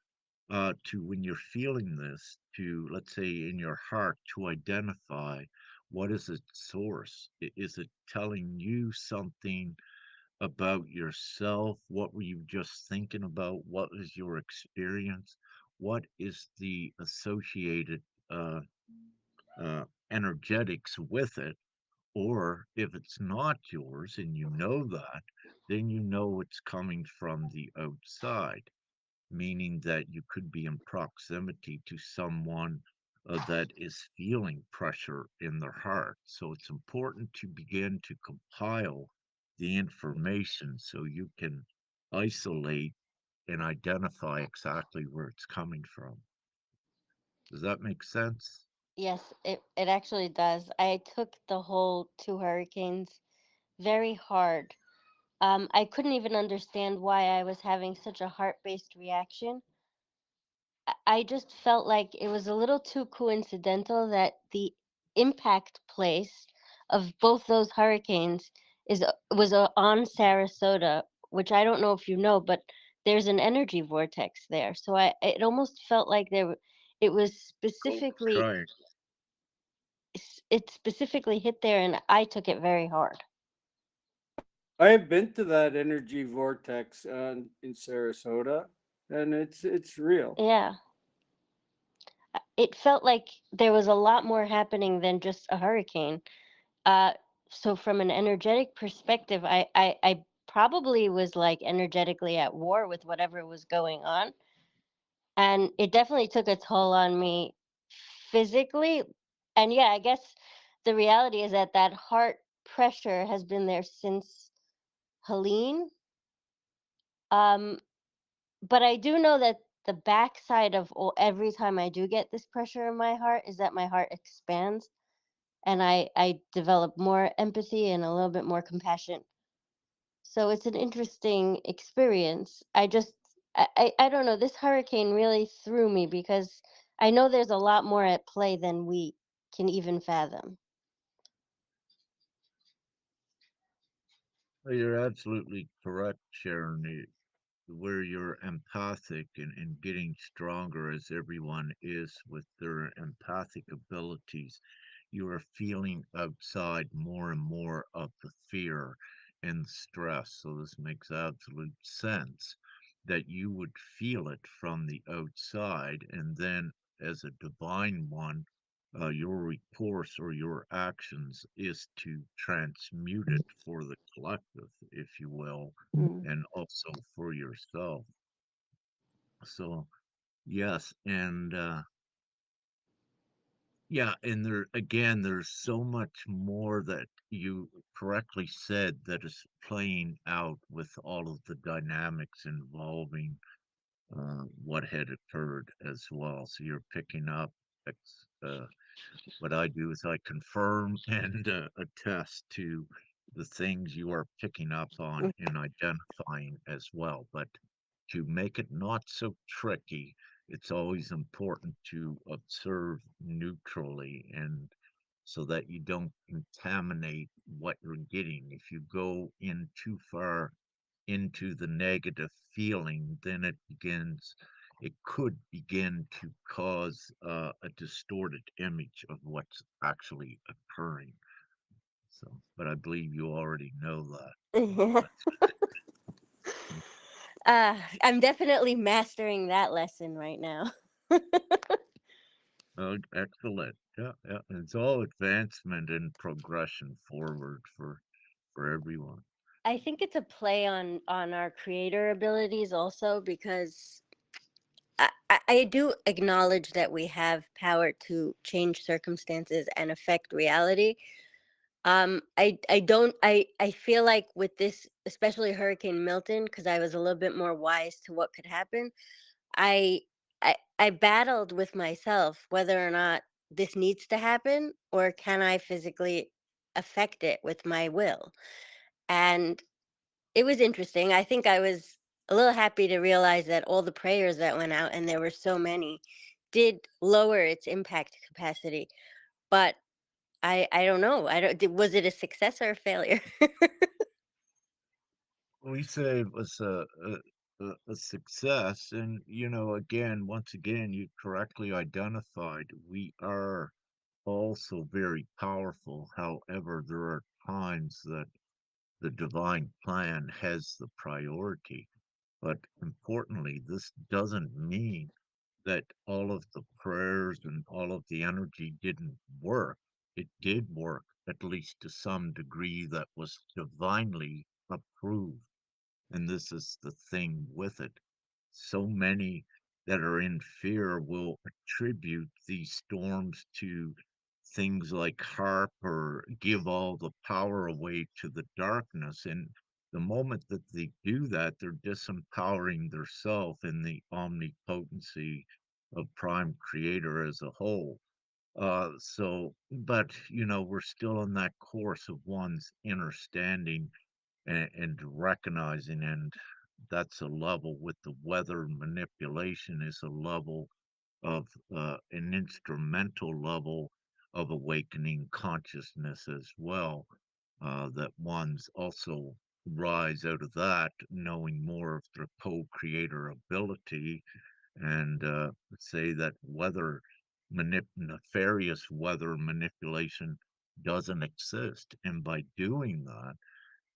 to, when you're feeling this, to, let's say, in your heart, to identify what is its source. Is it telling you something about yourself? What were you just thinking about? What was your experience? What is the associated uh, uh, energetics with it? Or if it's not yours and you know that, then you know it's coming from the outside, meaning that you could be in proximity to someone that is feeling pressure in their heart. So it's important to begin to compile the information so you can isolate and identify exactly where it's coming from. Does that make sense? Yes, it actually does. I took the whole two hurricanes very hard. I couldn't even understand why I was having such a heart-based reaction. I just felt like it was a little too coincidental that the impact place of both those hurricanes was on Sarasota, which I don't know if you know, but there's an energy vortex there. So I it almost felt like it was specifically Right. it specifically hit there, and I took it very hard. I have been to that energy vortex in Sarasota, and it's real. Yeah, it felt like there was a lot more happening than just a hurricane. Uh, so from an energetic perspective, I probably was like energetically at war with whatever was going on, and it definitely took a toll on me physically. And yeah, I guess the reality is that that heart pressure has been there since Helene. Um, but I do know that the backside of every time I do get this pressure in my heart is that my heart expands, and I develop more empathy and a little bit more compassion. So it's an interesting experience. I don't know. This hurricane really threw me because I know there's a lot more at play than we can even fathom. Well, you're absolutely correct, Sharon. Where you're empathic and getting stronger as everyone is with their empathic abilities, you are feeling outside more and more of the fear and stress. So this makes absolute sense that you would feel it from the outside, and then as a divine one, your recourse or your actions is to transmute it for the collective, if you will, Mm. and also for yourself. So, yes, and yeah, and there again, there's so much more that you correctly said that is playing out with all of the dynamics involving what had occurred as well. So you're picking up what I do is I confirm and attest to the things you are picking up on and identifying as well. But to make it not so tricky, it's always important to observe neutrally and so that you don't contaminate what you're getting. If you go in too far into the negative feeling, then it could begin to cause a distorted image of what's actually occurring. So, but I believe you already know that. So Yeah. that's I'm definitely mastering that lesson right now. excellent. Yeah, yeah. It's all advancement and progression forward for everyone. I think it's a play on our creator abilities also, because I do acknowledge that we have power to change circumstances and affect reality. I don't I feel like with this, especially Hurricane Milton, because I was a little bit more wise to what could happen. I I battled with myself whether or not this needs to happen, or can I physically affect it with my will. And it was interesting. I think I was a little happy to realize that all the prayers that went out, and there were so many, did lower its impact capacity. But I don't know. I don't. Was it a success or a failure? We say it was a success, and again, once again, you correctly identified we are also very powerful. However, there are times that the divine plan has the priority. But importantly, this doesn't mean that all of the prayers and all of the energy didn't work. It did work, at least to some degree, that was divinely approved. And this is the thing with it. So many that are in fear will attribute these storms to things like harp or give all the power away to the darkness. And the moment that they do that, they're disempowering theirself in the omnipotency of Prime Creator as a whole. But we're still on that course of one's understanding and recognizing, and that's a level with the weather manipulation is a level of an instrumental level of awakening consciousness as well, that one's also rise out of that knowing more of their co-creator ability and say that nefarious weather manipulation doesn't exist, and by doing that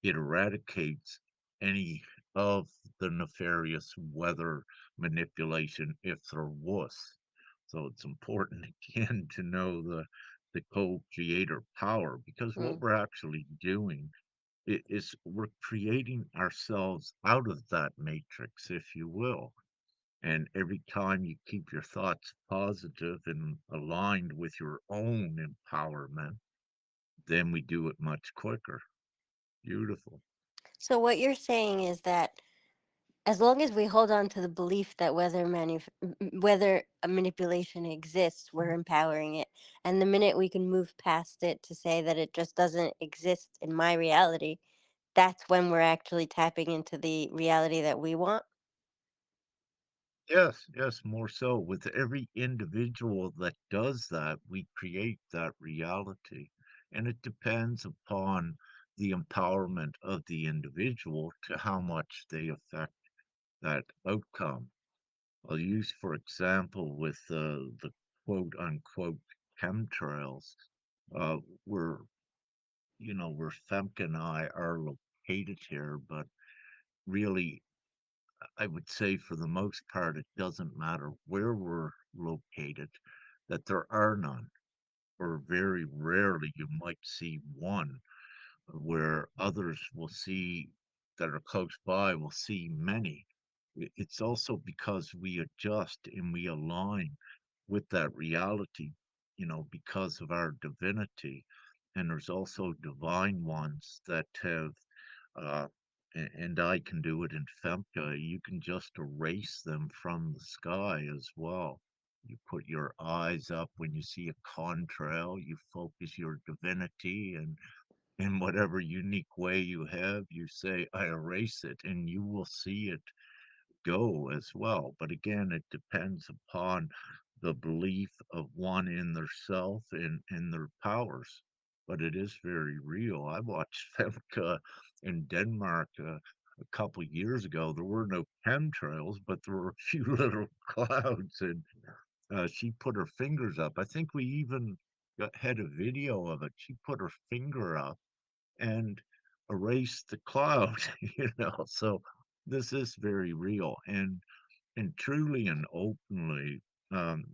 it eradicates any of the nefarious weather manipulation if there was. So it's important again to know the co-creator power, because what Mm. we're actually doing is we're creating ourselves out of that matrix, if you will. And every time you keep your thoughts positive and aligned with your own empowerment, then we do it much quicker. Beautiful. So what you're saying is that as long as we hold on to the belief that whether a manipulation exists, we're empowering it. And the minute we can move past it to say that it just doesn't exist in my reality, that's when we're actually tapping into the reality that we want. Yes, yes, more so. With every individual that does that, we create that reality. And it depends upon the empowerment of the individual to how much they affect that outcome. I'll use, for example, with the quote unquote chemtrails, uh, where, where Femke and I are located here, but really, I would say for the most part, it doesn't matter where we're located, that there are none, or very rarely you might see one, where others will see that are close by will see many. It's also because we adjust and we align with that reality, because of our divinity. And there's also divine ones that have, uh, and I can do it in Femke, you can just erase them from the sky as well. You put your eyes up when you see a contrail, you focus your divinity, and in whatever unique way you have, you say, I erase it, and you will see it go as well. But again, it depends upon the belief of one in their self and in their powers. But it is very real. I watched Femke in Denmark a couple years ago. There were no chemtrails, but there were a few little clouds, and she put her fingers up. I think we even had a video of it. She put her finger up and erase the cloud, So this is very real, and truly and openly, um,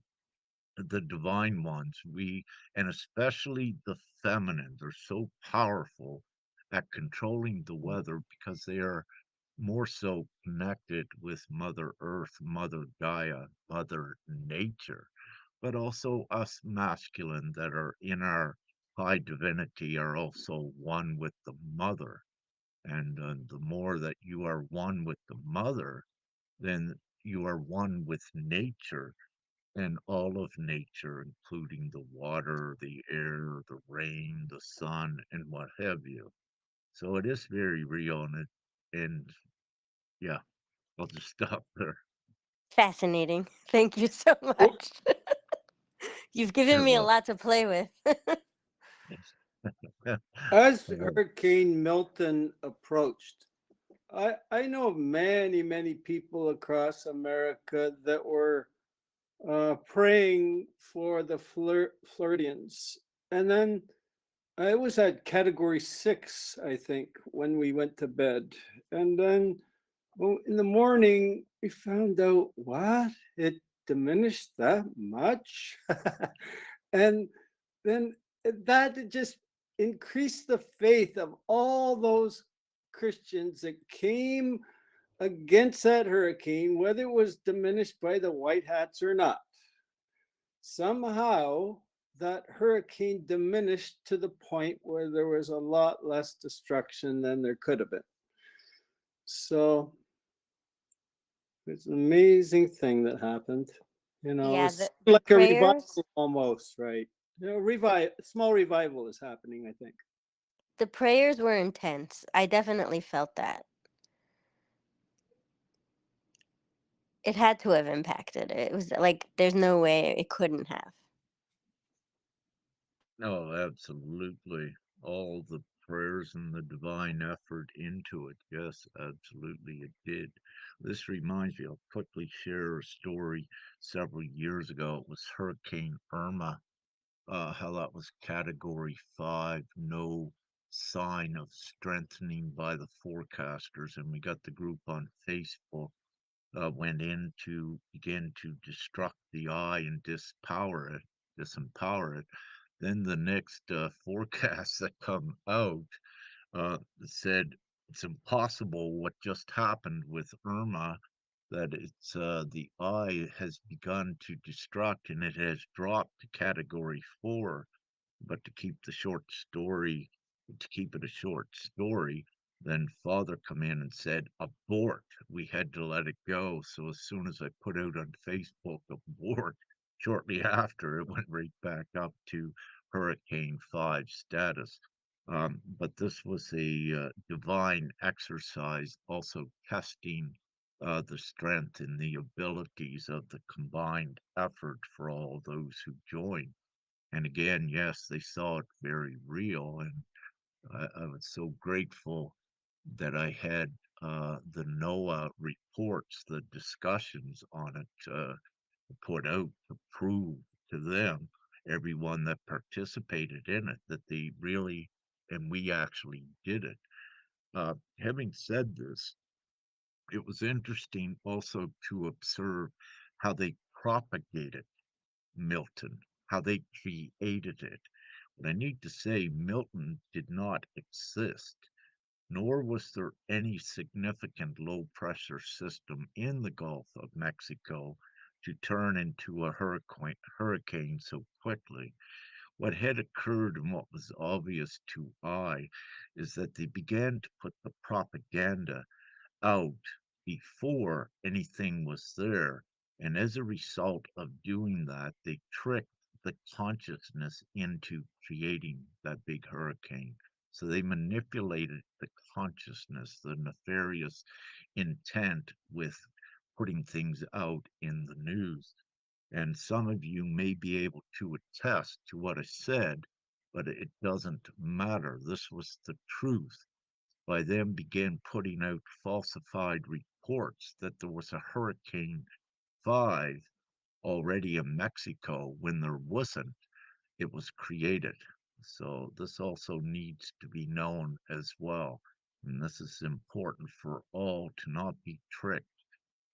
the divine ones, and especially the feminine, they're so powerful at controlling the weather because they are more so connected with Mother Earth, Mother Gaia, Mother Nature, but also us masculine that are in our high divinity are also one with the mother. And the more that you are one with the mother, then you are one with nature and all of nature, including the water, the air, the rain, the sun, and what have you. So it is very real, and yeah, I'll just stop there. Fascinating. Thank you so Well, much. You've given You're me a welcome. lot to play with. Yes. as Well, Hurricane Milton approached, I know of many, many people across America that were praying for the Floridians. And then I was at category 6, I think, when we went to bed. And then in the morning, we found out what? It diminished that much? And then that just increased the faith of all those Christians that came against that hurricane, whether it was diminished by the white hats or not. Somehow, that hurricane diminished to the point where there was a lot less destruction than there could have been. So it's an amazing thing that happened. Yeah, It's the like a revival prayers almost, right? Small revival is happening, I think. the prayers were intense. I definitely felt that. It had to have impacted. It was like there's no way it couldn't have. no, absolutely. All the prayers and the divine effort into it. Yes, absolutely, it did. This reminds me, I'll quickly share a story several years ago. It was Hurricane Irma, how that was category 5, no sign of strengthening by the forecasters. And we got the group on Facebook, went in to begin to destruct the eye and disempower it. Then the next forecast that come out said it's impossible what just happened with Irma, that it's the eye has begun to destruct and it has dropped to category 4. But to keep it a short story, Then father come in and said, abort. We had to let it go. So as soon as I put out on Facebook abort, shortly after it went right back up to Hurricane 5 status. But this was a divine exercise, also testing the strength and the abilities of the combined effort for all those who joined. And again, yes, they saw it very real, and I was so grateful that I had the NOAA reports, the discussions on it put out to prove to them, everyone that participated in it, that they really, and we actually did it. Having said this, it was interesting also to observe how they propagated Milton, how they created it. But I need to say, Milton did not exist, nor was there any significant low pressure system in the Gulf of Mexico to turn into a hurricane so quickly. What had occurred and what was obvious to I is that they began to put the propaganda out before anything was there. And as a result of doing that, they tricked the consciousness into creating that big hurricane. So they manipulated the consciousness, the nefarious intent with putting things out in the news. And some of you may be able to attest to what I said, but it doesn't matter. This was the truth. By them began putting out falsified reports that there was a Hurricane 5 already in Mexico when there wasn't. It was created. So this also needs to be known as well. And this is important for all to not be tricked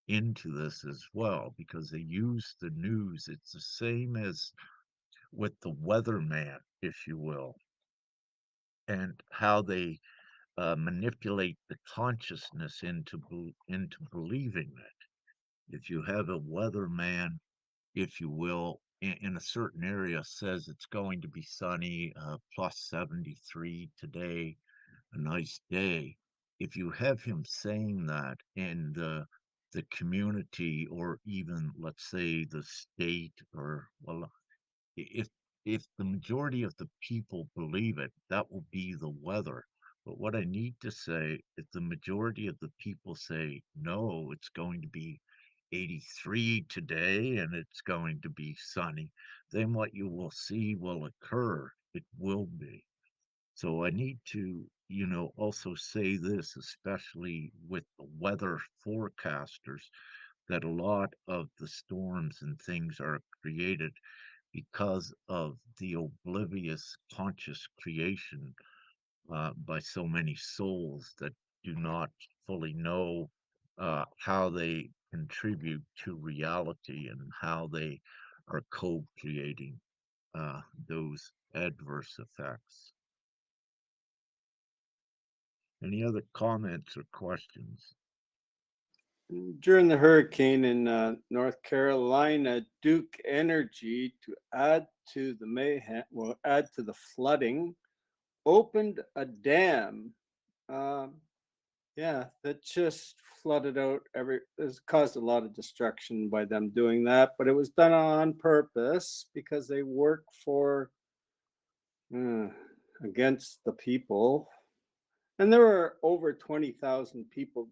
into this as well, because they use the news. It's the same as with the weatherman, if you will, and how they manipulate the consciousness into believing it. If you have a weatherman, if you will, in a certain area says it's going to be sunny, plus 73 today, a nice day. If you have him saying that and the community or even let's say the state or well if the majority of the people believe it, that will be the weather. But what I need to say is the majority of the people say, no, it's going to be 83 today and it's going to be sunny. Then what you will see will occur. It will be. So I need to, also say this, especially with the weather forecasters, that a lot of the storms and things are created because of the oblivious conscious creation by so many souls that do not fully know how they contribute to reality and how they are co-creating those adverse effects. Any other comments or questions? During the hurricane in North Carolina, Duke Energy, to add to the mayhem, well, add to the flooding, opened a dam. Um, yeah, that just flooded out it's caused a lot of destruction by them doing that, but it was done on purpose because they work for uh, against the people. And there were over 20,000 people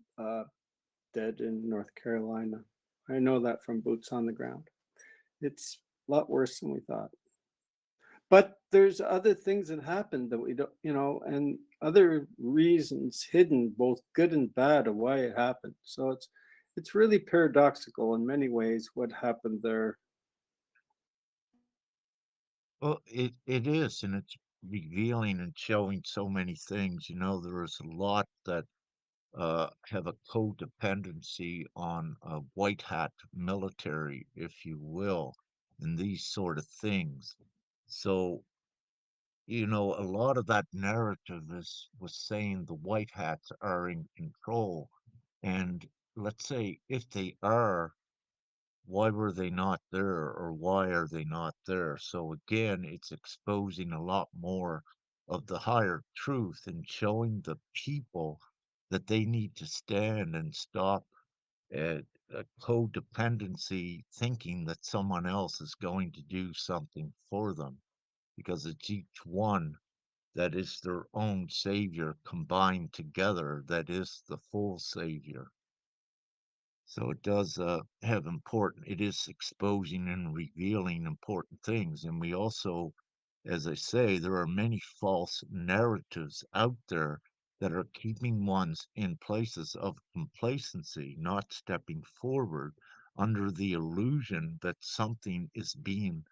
dead in North Carolina. I know that from boots on the ground. It's a lot worse than we thought. But there's other things that happened that we don't, and other reasons hidden, both good and bad, of why it happened. So it's really paradoxical in many ways what happened there. Well, it is, and it's revealing and showing so many things. There is a lot that have a codependency on a white hat military, if you will, and these sort of things. So, a lot of that narrative was saying the white hats are in control. And let's say if they are, why were they not there or why are they not there? So again, it's exposing a lot more of the higher truth and showing the people that they need to stand and stop at a codependency thinking that someone else is going to do something for them because it's each one that is their own savior combined together that is the full savior. So it does have important, it is exposing and revealing important things. And we also, as I say, there are many false narratives out there that are keeping ones in places of complacency, not stepping forward under the illusion that something is being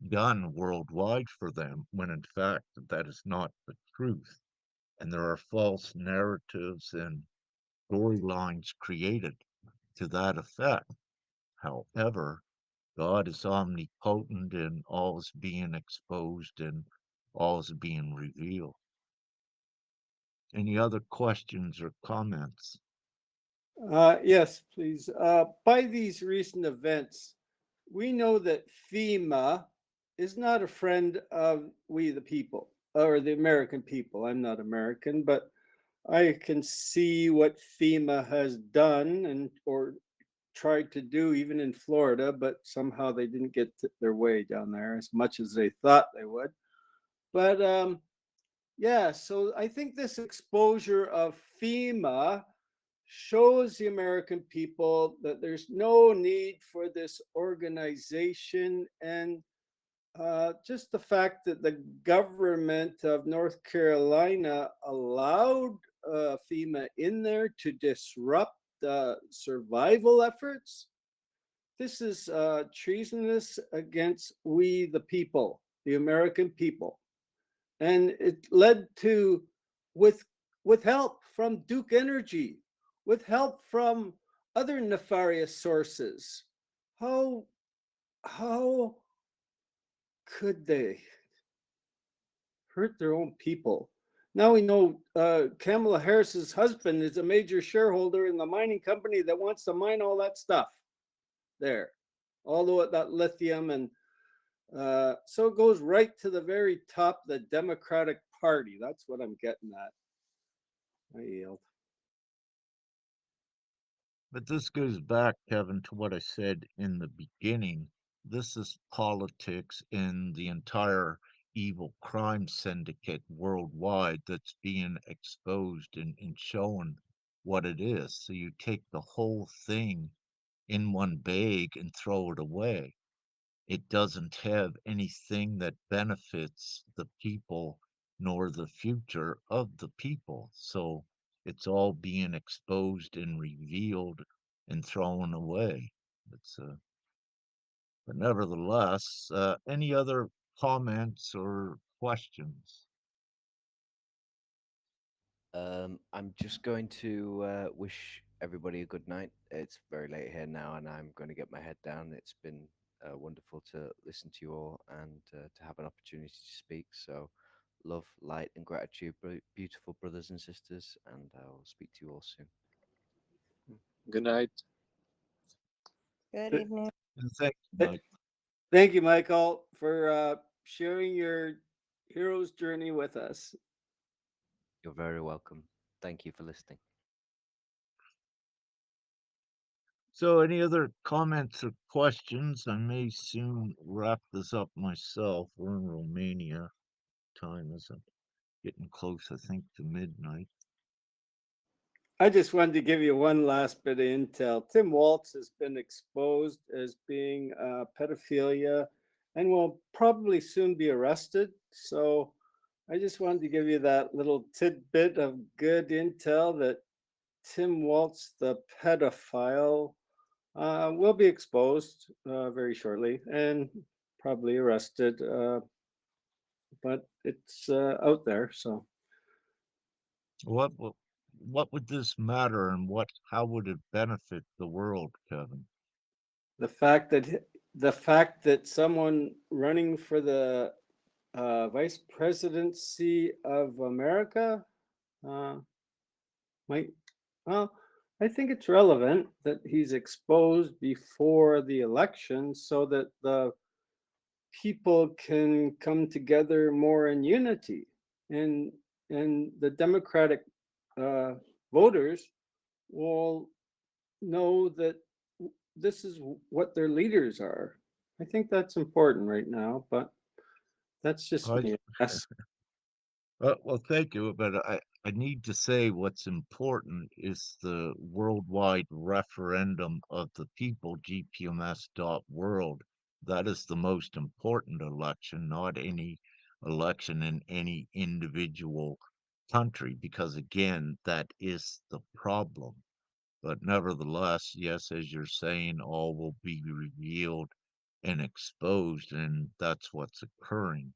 done worldwide for them, when in fact that is not the truth. And there are false narratives and storylines created to that effect. However, God is omnipotent and all is being exposed and all is being revealed. Any other questions or comments? Yes, please. By these recent events, we know that FEMA is not a friend of we the people or the American people. I'm not American, but I can see what FEMA has done and or tried to do even in Florida, but somehow they didn't get their way down there as much as they thought they would. But yeah, so I think this exposure of FEMA shows the American people that there's no need for this organization. And just the fact that the government of North Carolina allowed FEMA in there to disrupt survival efforts, this is treasonous against we, the people, the American people. And it led to, with with help from Duke Energy, with help from other nefarious sources. How how could they hurt their own people? Now we know Kamala Harris's husband is a major shareholder in the mining company that wants to mine all that stuff there, all that lithium, and so it goes right to the very top of the Democratic Party. That's what I'm getting at. I yield. But this goes back, Kevin, to what I said in the beginning. This is politics in the entire evil crime syndicate worldwide that's being exposed and shown what it is. So you take the whole thing in one bag and throw it away. It doesn't have anything that benefits the people nor the future of the people. So it's all being exposed and revealed and thrown away. It's but nevertheless, any other comments or questions? I'm just going to wish everybody a good night. It's very late here now, and I'm going to get my head down. It's been wonderful to listen to you all and to have an opportunity to speak. So, love, light, and gratitude, beautiful brothers and sisters, and I'll speak to you all soon. Good night. Good evening. And thank you, Mike. Thank you, Michael, for sharing your hero's journey with us. You're very welcome. Thank you for listening. So, any other comments or questions? I may soon wrap this up myself. We're in Romania. Time is getting close, I think, to midnight. I just wanted to give you one last bit of intel. Tim Waltz has been exposed as being pedophilia and will probably soon be arrested. So I just wanted to give you that little tidbit of good intel that Tim Waltz, the pedophile, will be exposed very shortly and probably arrested. But it's out there. So What wo- what would this matter, and how would it benefit the world, Kevin? the fact that the fact that someone running for the vice presidency of America uh, might, well, I think it's relevant that he's exposed before the election so that the people can come together more in unity. and the Democratic uh, voters will know that this is what their leaders are. I think that's important right now, but that's just I, me. Yes. well, thank you, but I need to say what's important is the worldwide referendum of the people, GPMS.world. That is the most important election, not any election in any individual country, because again, that is the problem. But nevertheless, yes, as you're saying, all will be revealed and exposed, and that's what's occurring.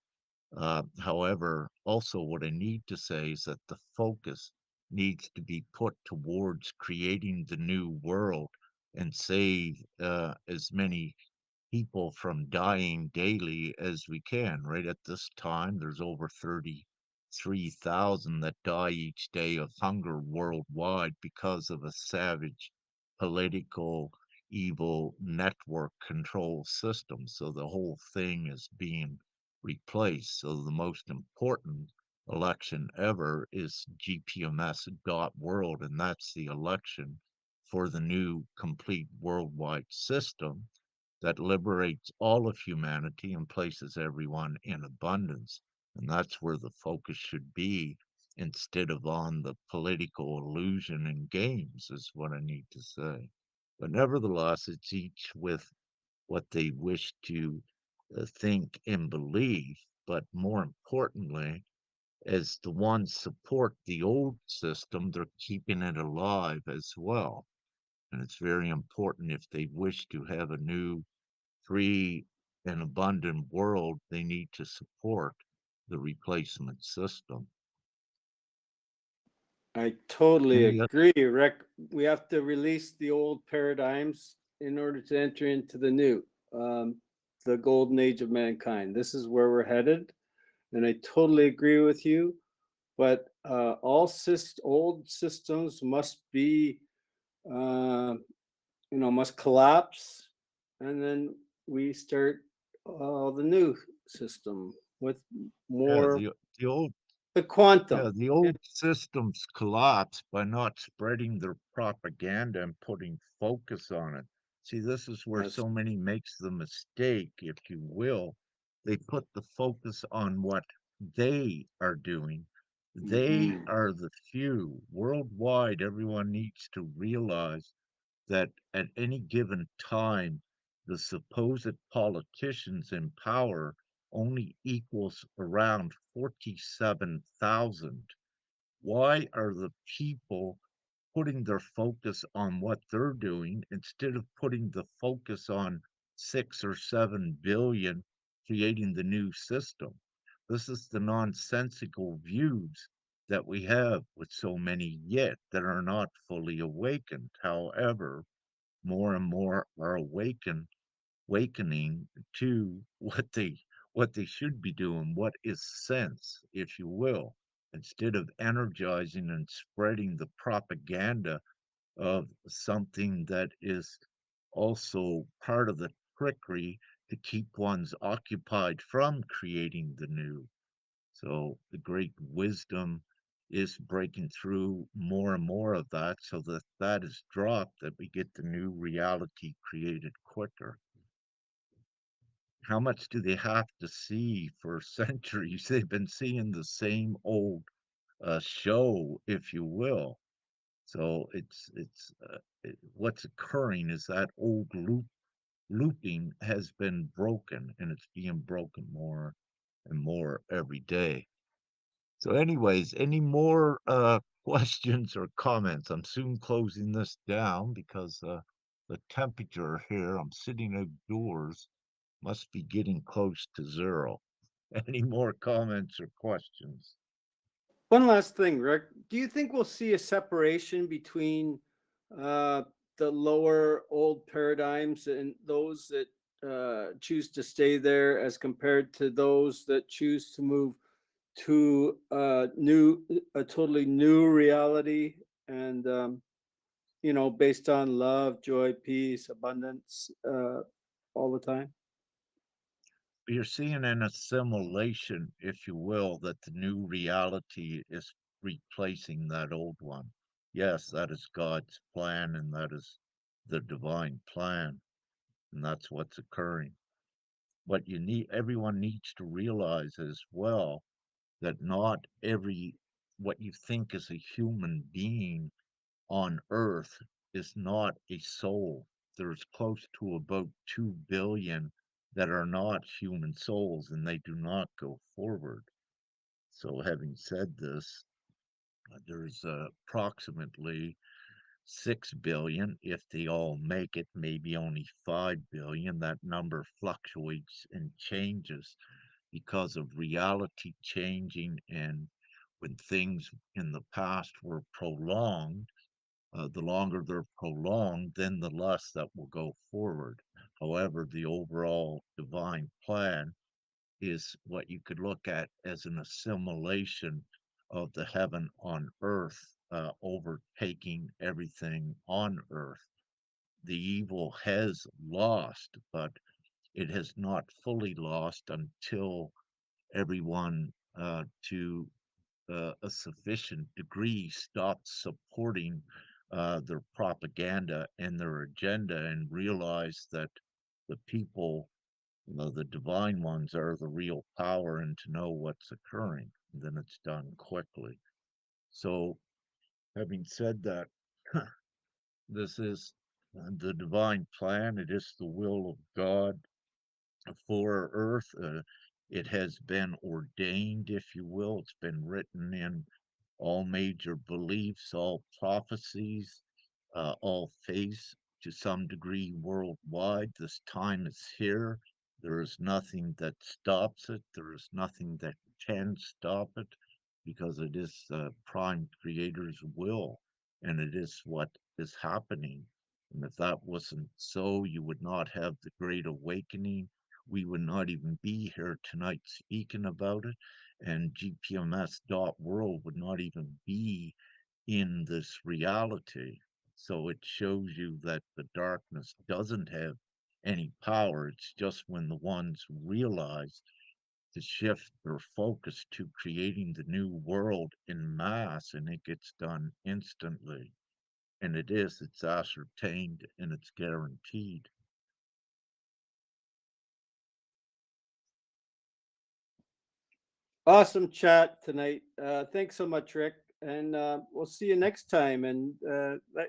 However, also what I need to say is that the focus needs to be put towards creating the new world and save as many people from dying daily as we can. Right at this time, there's over 33,000 that die each day of hunger worldwide because of a savage political evil network control system. So the whole thing is being replaced. So the most important election ever is GPMS.world, and that's the election for the new complete worldwide system that liberates all of humanity and places everyone in abundance. And that's where the focus should be instead of on the political illusion and games, is what I need to say. But nevertheless, it's each with what they wish to think and believe. But more importantly, as the ones support the old system, they're keeping it alive as well. And it's very important if they wish to have a new free and abundant world, they need to support the replacement system. I totally Any agree, Rick. We have to release the old paradigms in order to enter into the new, the golden age of mankind. This is where we're headed, and I totally agree with you. But all old systems must be, uh, must collapse, and then we start the new system with yeah, more the old the quantum. Yeah, the old systems collapse by not spreading their propaganda and putting focus on it. See, this is where Yes. so many makes the mistake, if you will. They put the focus on what they are doing. They Mhm. are the few. Worldwide, everyone needs to realize that at any given time, the supposed politicians in power only equals around 47,000. Why are the people putting their focus on what they're doing instead of putting the focus on 6 or 7 billion creating the new system? This is the nonsensical views that we have with so many yet that are not fully awakened. However, more and more are awakening to what they should be doing, what is sense, if you will, instead of energizing and spreading the propaganda of something that is also part of the trickery to keep one's occupied from creating the new. So the great wisdom is breaking through more and more of that so that that is dropped, that we get the new reality created quicker. How much do they have to see for centuries? They've been seeing the same old show, if you will. So what's occurring is that old looping has been broken, and it's being broken more and more every day. So, anyways, any more questions or comments? I'm soon closing this down because the temperature here, I'm sitting outdoors, must be getting close to zero. Any more comments or questions? One last thing, Rick. Do you think we'll see a separation between uh, the lower old paradigms and those that choose to stay there, as compared to those that choose to move to a totally new reality, and based on love, joy, peace, abundance, all the time? you're seeing an assimilation, if you will, that the new reality is replacing that old one. Yes, that is God's plan, and that is the divine plan, and that's what's occurring. What you need, everyone needs to realize as well, that not every what you think is a human being on earth is not a soul. There's close to about 2 billion that are not human souls, and they do not go forward. So, having said this, there's approximately 6 billion. If they all make it, maybe only 5 billion. That number fluctuates and changes because of reality changing, and when things in the past were prolonged, the longer they're prolonged, then the less that will go forward. However, the overall divine plan is what you could look at as an assimilation of the heaven on earth, overtaking everything on earth. The evil has lost, but it has not fully lost until everyone, to a sufficient degree, stopped supporting their propaganda and their agenda, and realized that the people, the divine ones, are the real power, and to know what's occurring. And then it's done quickly. So, having said that, this is the divine plan. It is the will of God for Earth. It has been ordained, if you will. It's been written in all major beliefs, all prophecies, all faiths to some degree worldwide. This time is here. There is nothing that stops it. There is nothing that can stop it, because it is the prime creator's will, and it is what is happening. And if that wasn't so, you would not have the Great Awakening. We would not even be here tonight speaking about it, and GPMS.world would not even be in this reality. So it shows you that the darkness doesn't have any power. It's just when the ones realize to shift their focus to creating the new world in mass, and it gets done instantly. And it's ascertained, and it's guaranteed. Awesome chat tonight. Thanks so much, Rick. And we'll see you next time. And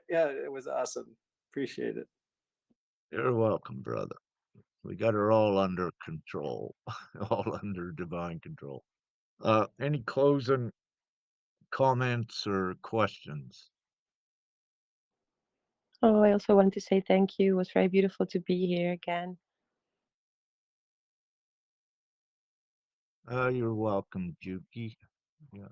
yeah, it was awesome. Appreciate it. You're welcome, brother. We got her all under control, all under divine control. Any closing comments or questions? Oh, I also wanted to say thank you. It was very beautiful to be here again. You're welcome, Juki. Yeah.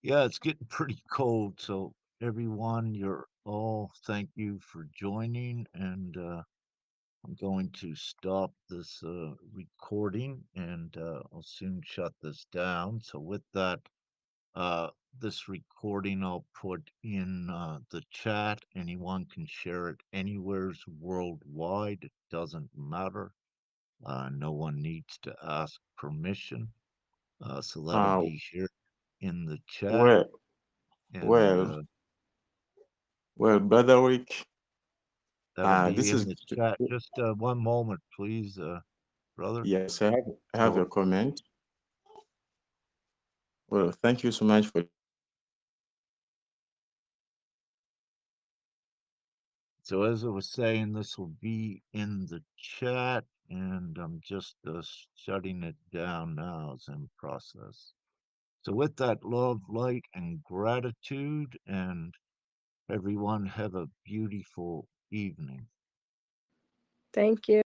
Yeah, it's getting pretty cold, so everyone, you're all, thank you for joining, and I'm going to stop this recording, and I'll soon shut this down. So with that, uh, this recording I'll put in the chat. Anyone can share it anywheres worldwide. It doesn't matter. No one needs to ask permission. So that'll Uh, be here in the chat, well, and well, well, Brother Rick, that'll be this in is, the chat. Just one moment, please, brother. yes, I have So, a comment. Well, thank you so much for so as I was saying, this will be in the chat, and I'm just shutting it down now as in process. So with that, love, light, and gratitude, and everyone have a beautiful evening. Thank you.